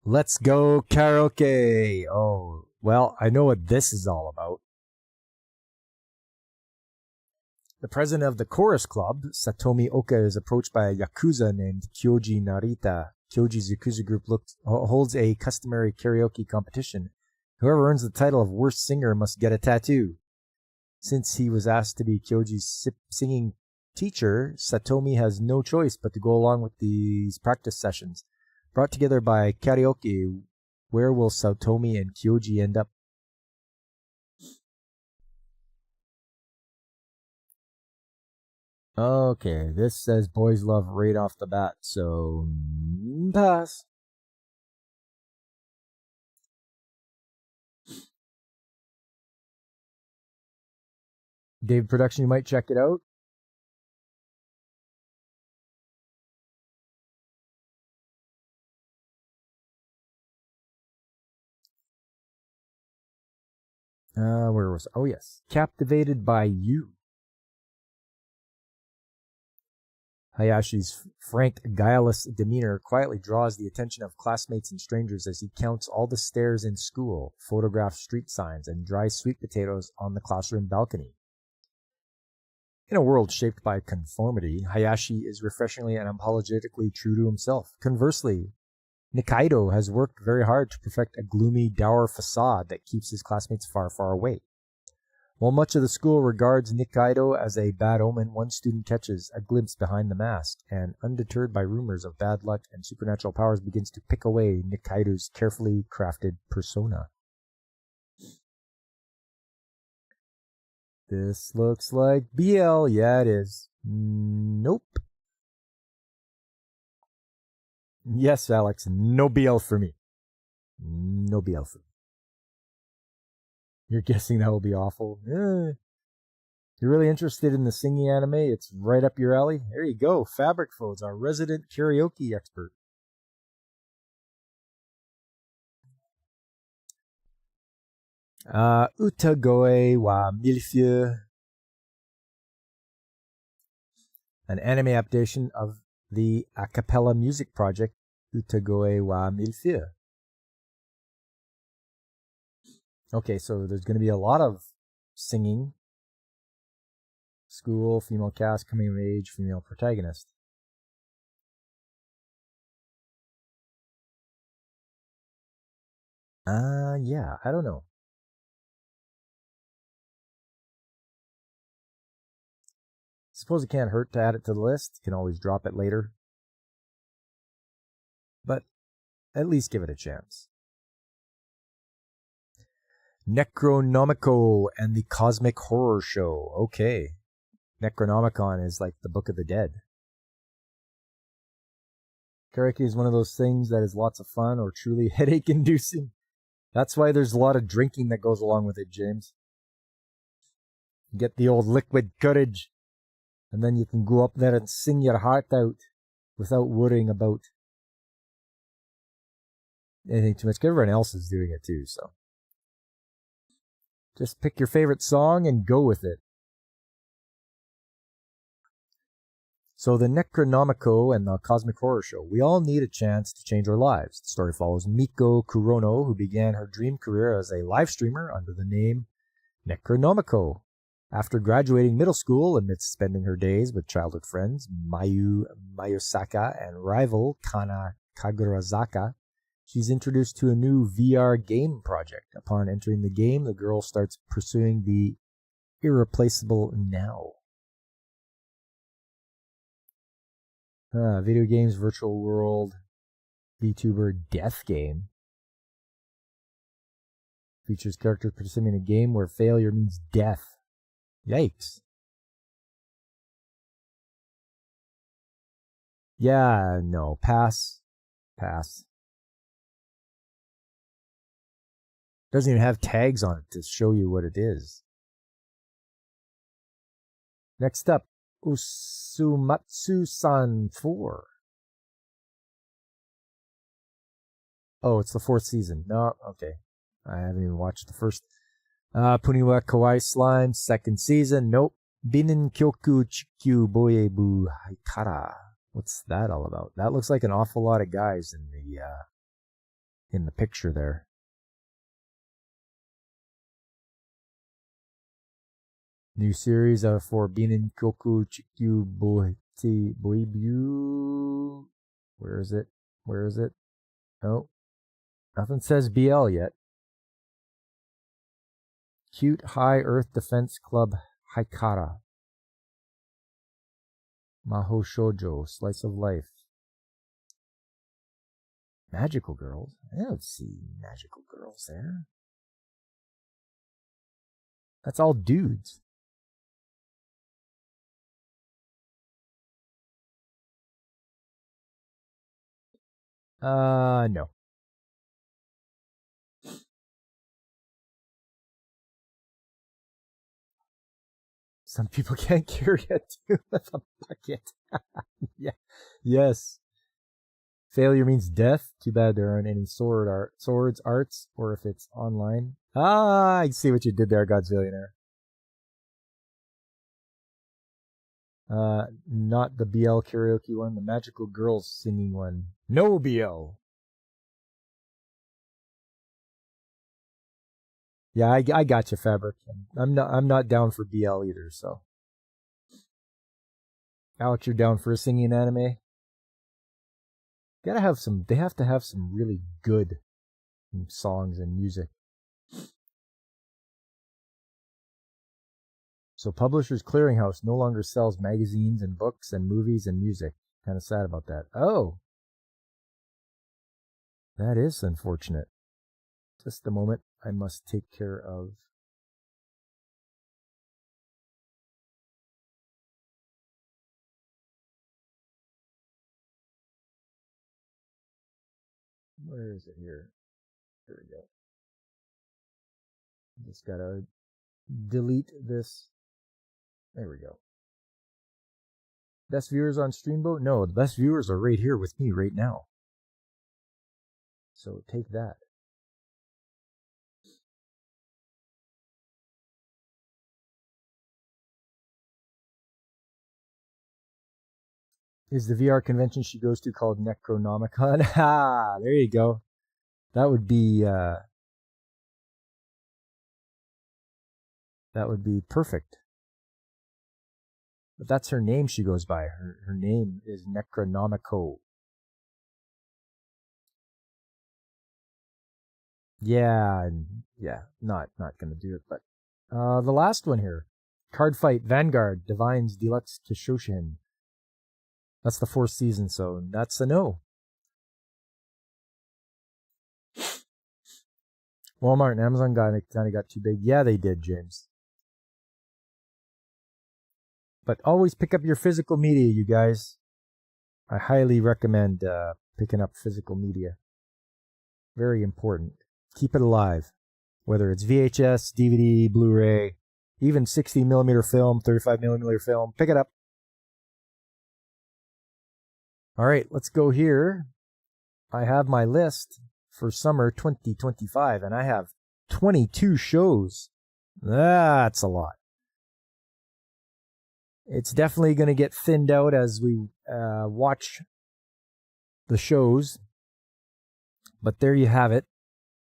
Let's go karaoke. Oh, well, I know what this is all about. The president of the chorus club, Satomi Oka, is approached by a yakuza named Kyoji Narita. Kyoji's yakuza group holds a customary karaoke competition. Whoever earns the title of worst singer must get a tattoo. Since he was asked to be Kyoji's singing teacher, Satomi has no choice but to go along with these practice sessions. Brought together by karaoke, where will Satomi and Kyoji end up? Okay, this says boys love right off the bat, so pass. David Production, you might check it out. Where was? Oh yes, Captivated by You. Hayashi's frank, guileless demeanor quietly draws the attention of classmates and strangers as he counts all the stairs in school, photographed street signs, and dry sweet potatoes on the classroom balcony. In a world shaped by conformity, Hayashi is refreshingly and unapologetically true to himself. Conversely, Nikaido has worked very hard to perfect a gloomy, dour facade that keeps his classmates far, far away. While much of the school regards Nikaido as a bad omen, one student catches a glimpse behind the mask, and undeterred by rumors of bad luck and supernatural powers begins to pick away Nikaido's carefully crafted persona. This looks like BL. Yeah, it is. Nope. Yes, Alex, no BL for me. No BL for me. You're guessing that will be awful? You're really interested in the singing anime? It's right up your alley. There you go. Fabric Folds, our resident karaoke expert. Utagoe wa Millefieux, an anime adaptation of the a cappella music project Utagoe wa Millefieux. Okay, so there's going to be a lot of singing. School, female cast, coming of age, female protagonist. Yeah, I don't know. Suppose it can't hurt to add it to the list. You can always drop it later. But at least give it a chance. Necronomicon and the Cosmic Horror Show. Okay. Necronomicon is like the Book of the Dead. Karaoke is one of those things that is lots of fun or truly headache-inducing. That's why there's a lot of drinking that goes along with it, James. Get the old liquid courage, and then you can go up there and sing your heart out without worrying about anything too much. Everyone else is doing it too, so just pick your favorite song and go with it. So the Necronomicon and the Cosmic Horror Show. We all need a chance to change our lives. The story follows Miko Kurono, who began her dream career as a live streamer under the name Necronomicon. After graduating middle school, amidst spending her days with childhood friends Mayu Mayosaka and rival Kana Kagurazaka, she's introduced to a new VR game project. Upon entering the game, the girl starts pursuing the irreplaceable now. Video games, virtual world, VTuber death game. Features characters participating in a game where failure means death. Yikes. Yeah, no. Pass. Pass. Doesn't even have tags on it to show you what it is. Next up, Usumatsu-san 4. Oh, it's the 4th season. No, okay. I haven't even watched the first. Puniwa Kawaii Slime, 2nd season. Nope. Binin Kyoku Chikyu Boyebu Haikara. What's that all about? That looks like an awful lot of guys in the picture there. New series for Binin Kyoku Chikyu Boyebu. Where is it? Where is it? Oh, nothing says BL yet. Cute High Earth Defense Club Haikara. Maho Shoujo, Slice of Life. Magical girls? I don't see magical girls there. That's all dudes. No. Some people can't carry a tune with a bucket. Yeah. Yes. Failure means death. Too bad there aren't any swords, arts, or if it's online. I see what you did there, Godzillionaire. Not the BL karaoke one, the magical girls singing one. No BL. Yeah, I got you, Fabric. I'm not down for BL either, so. Alex, you're down for a singing anime? They have to have some really good songs and music. So Publishers Clearinghouse no longer sells magazines and books and movies and music. Kind of sad about that. Oh. That is unfortunate. Just a moment. I must take care of Where is it here? There we go. Just gotta delete this. There we go. Best viewers on Streamboat? No, the best viewers are right here with me right now. So take that. Is the VR convention she goes to called Necronomicon? Ha! There you go. That would be perfect. But that's her name she goes by. Her name is Necronomico. Yeah, not gonna do it, but the last one here. Card Fight Vanguard Divines Deluxe Kishoshin. That's the 4th season, so that's a no. Walmart and Amazon kind of got too big. Yeah, they did, James. But always pick up your physical media, you guys. I highly recommend picking up physical media. Very important. Keep it alive. Whether it's VHS, DVD, Blu-ray, even 60mm film, 35mm film, pick it up. All right, let's go here. I have my list for summer 2025, and I have 22 shows. That's a lot. It's definitely going to get thinned out as we watch the shows. But there you have it.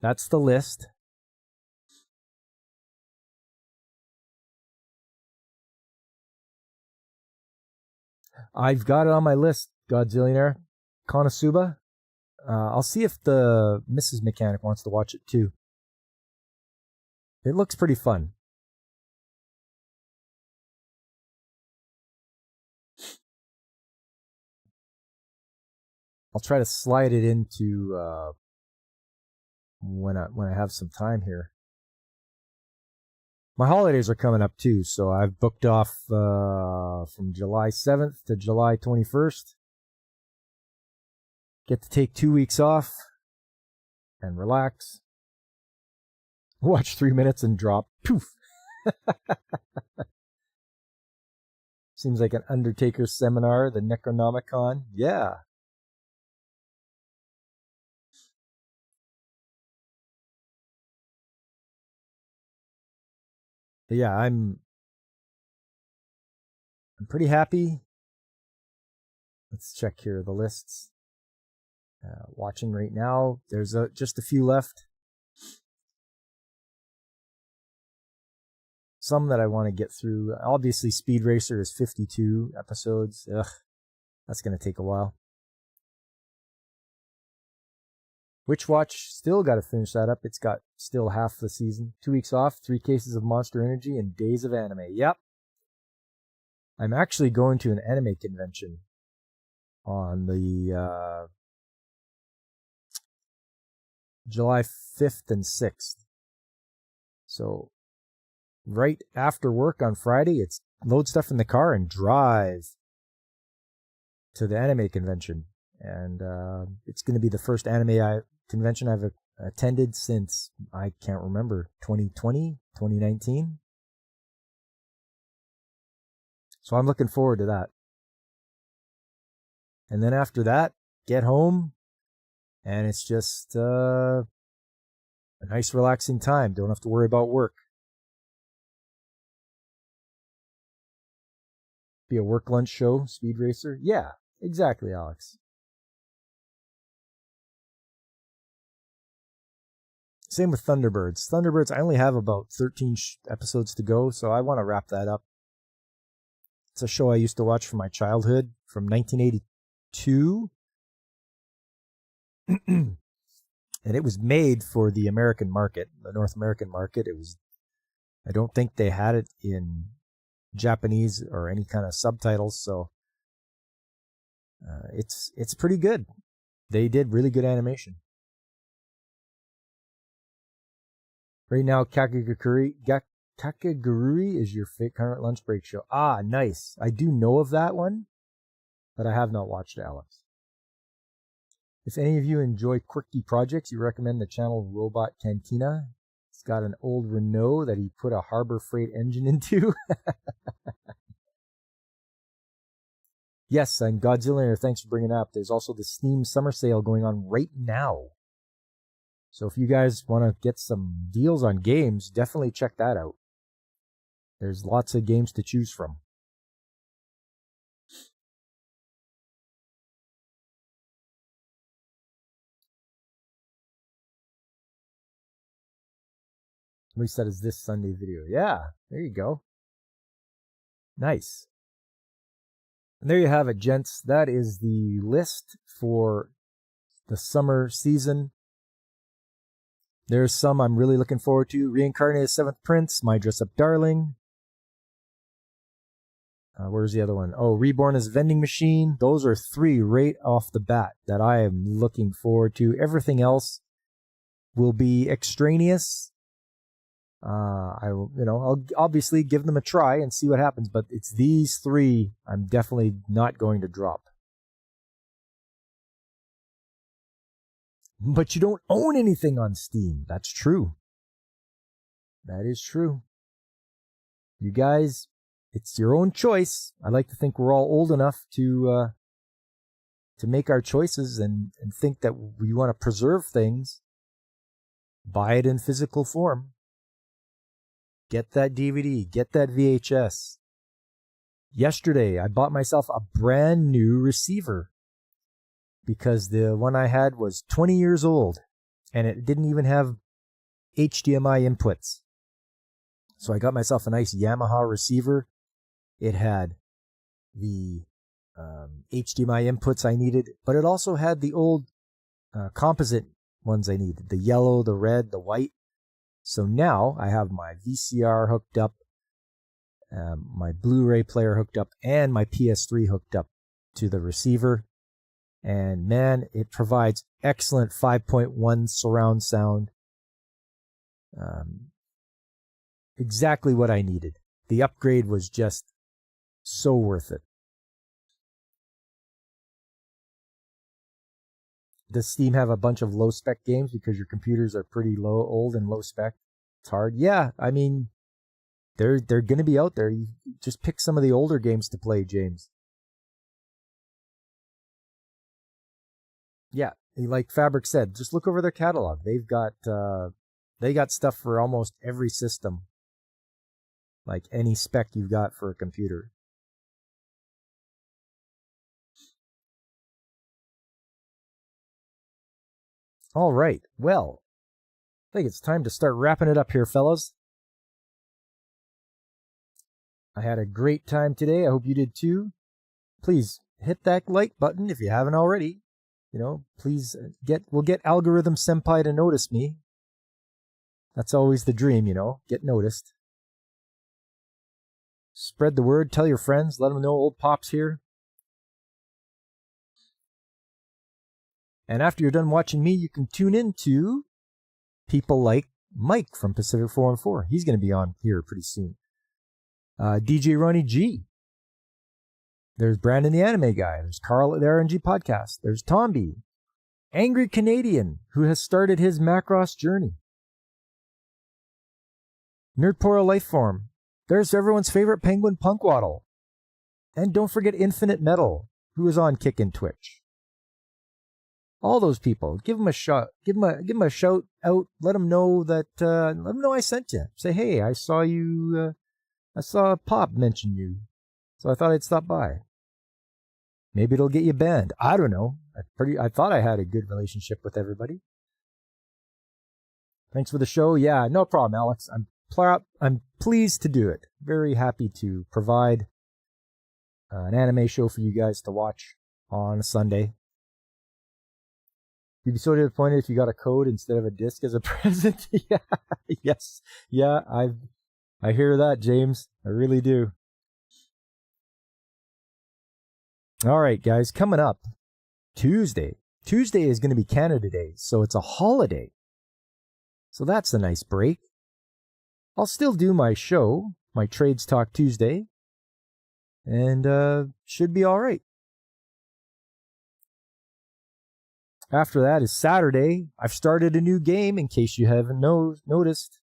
That's the list. I've got it on my list, Godzillionaire. Konosuba. I'll see if the Mrs. Mechanic wants to watch it too. It looks pretty fun. I'll try to slide it into when I have some time here. My holidays are coming up too, so I've booked off from July 7th to July 21st. Get to take 2 weeks off and relax. Watch 3 minutes and drop. Poof. Seems like an Undertaker seminar, the Necronomicon. Yeah. But yeah, I'm pretty happy. Let's check here the lists. Watching right now, there's just a few left. Some that I want to get through. Obviously, Speed Racer is 52 episodes. Ugh, that's going to take a while. Witch Watch, still got to finish that up. It's got still half the season. 2 weeks off, 3 cases of Monster Energy, and days of anime. Yep. I'm actually going to an anime convention on the July 5th and 6th. So right after work on Friday, it's load stuff in the car and drive to the anime convention. And it's going to be the first anime convention I've attended since, I can't remember, 2020, 2019. So I'm looking forward to that. And then after that, get home, and it's just a nice relaxing time. Don't have to worry about work. Be a work lunch show, Speed Racer? Yeah, exactly, Alex. Same with Thunderbirds. Thunderbirds, I only have about 13 episodes to go, so I want to wrap that up. It's a show I used to watch from my childhood, from 1982. And it was made for the American market, the North American market. I don't think they had it in Japanese or any kind of subtitles, so it's pretty good. They did really good animation. Right now, Kakegurui is your current lunch break show. Ah, nice. I do know of that one, but I have not watched it, Alex. If any of you enjoy quirky projects, you recommend the channel Robot Cantina. It's got an old Renault that he put a Harbor Freight engine into. Yes, and Godzilla, thanks for bringing it up. There's also the Steam Summer Sale going on right now. So if you guys want to get some deals on games, definitely check that out. There's lots of games to choose from. At least that is this Sunday video. Yeah, there you go. Nice. And there you have it, gents. That is the list for the summer season. There's some I'm really looking forward to. Reincarnated Seventh Prince, My Dress Up Darling. Where's the other one? Oh, Reborn as Vending Machine. Those are 3 right off the bat that I am looking forward to. Everything else will be extraneous. I'll obviously give them a try and see what happens, but it's these 3 I'm definitely not going to drop. But you don't own anything on Steam. That's true. That is true. You guys, it's your own choice. I like to think we're all old enough to make our choices and think that we want to preserve things. Buy it in physical form. Get that DVD. Get that VHS. Yesterday, I bought myself a brand new receiver because the one I had was 20 years old and it didn't even have HDMI inputs. So I got myself a nice Yamaha receiver. It had the HDMI inputs I needed, but it also had the old composite ones I needed, the yellow, the red, the white. So now I have my VCR hooked up, my Blu-ray player hooked up, and my PS3 hooked up to the receiver. And man, it provides excellent 5.1 surround sound. Exactly what I needed. The upgrade was just so worth it. Does Steam have a bunch of low-spec games because your computers are pretty old and low-spec? It's hard. Yeah, I mean, they're going to be out there. You just pick some of the older games to play, James. Yeah, like Fabric said, just look over their catalog. They got stuff for almost every system, like any spec you've got for a computer. All right, well, I think it's time to start wrapping it up here, fellas. I had a great time today. I hope you did too. Please hit that like button if you haven't already. Please we'll get Algorithm Senpai to notice me. That's always the dream, get noticed. Spread the word, tell your friends, let them know Old Pop's here. And after you're done watching me, you can tune in to people like Mike from Pacific 414. He's going to be on here pretty soon. DJ Ronnie G. There's Brandon the Anime Guy. There's Carl at the RNG Podcast. There's Tomby, Angry Canadian, who has started his Macross journey. Nerdporo Lifeform. There's everyone's favorite Penguin Punkwaddle. And don't forget Infinite Metal, who is on Kick and Twitch. All those people, give them a shot. Give them a shout out. Let them know that. Let them know I sent you. Say, hey, I saw you. I saw Pop mention you, so I thought I'd stop by. Maybe it'll get you banned. I don't know. I thought I had a good relationship with everybody. Thanks for the show. Yeah, no problem, Alex. I'm pleased to do it. Very happy to provide an anime show for you guys to watch on a Sunday. You'd be so disappointed if you got a code instead of a disc as a present. Yeah, yes, yeah. I hear that, James. I really do. All right, guys, coming up Tuesday. Tuesday is going to be Canada Day, so it's a holiday. So that's a nice break. I'll still do my show, my Trades Talk Tuesday, and should be all right. After that is Saturday. I've started a new game, in case you haven't noticed.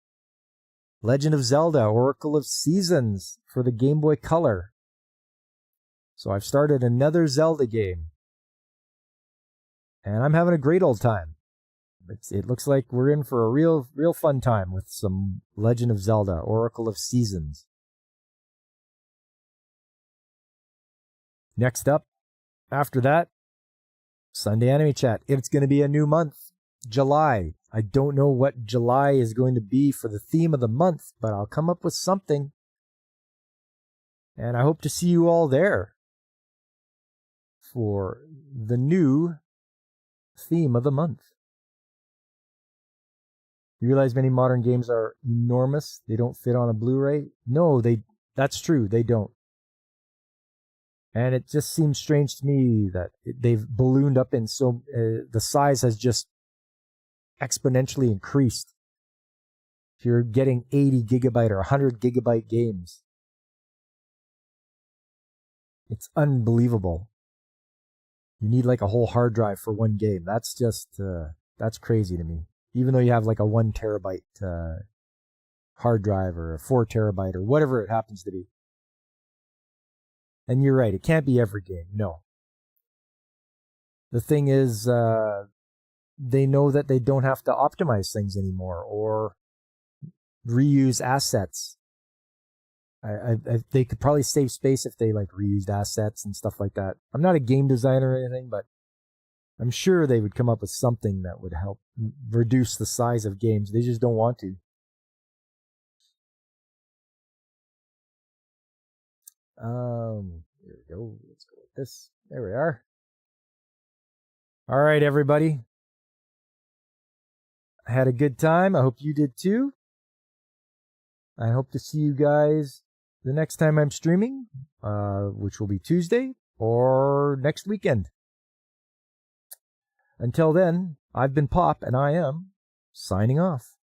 Legend of Zelda, Oracle of Seasons for the Game Boy Color. So I've started another Zelda game. And I'm having a great old time. It looks like we're in for a real fun time with some Legend of Zelda, Oracle of Seasons. Next up, after that, Sunday Anime Chat. It's going to be a new month, July. I don't know what July is going to be for the theme of the month, but I'll come up with something. And I hope to see you all there for the new theme of the month. You realize many modern games are enormous? They don't fit on a Blu-ray? No, that's true. They don't. And it just seems strange to me that they've ballooned up in the size has just exponentially increased. If you're getting 80 gigabyte or 100 gigabyte games, it's unbelievable. You need like a whole hard drive for one game. That's just, that's crazy to me. Even though you have like a 1 terabyte hard drive or a 4 terabyte or whatever it happens to be. And you're right, it can't be every game. No. The thing is, they know that they don't have to optimize things anymore or reuse assets. They could probably save space if they like reused assets and stuff like that. I'm not a game designer or anything, but I'm sure they would come up with something that would help reduce the size of games. They just don't want to. Here we go. Let's go with this. There we are. All right, everybody. I had a good time. I hope you did too. I hope to see you guys the next time I'm streaming, which will be Tuesday or next weekend. Until then, I've been Pop, and I am signing off.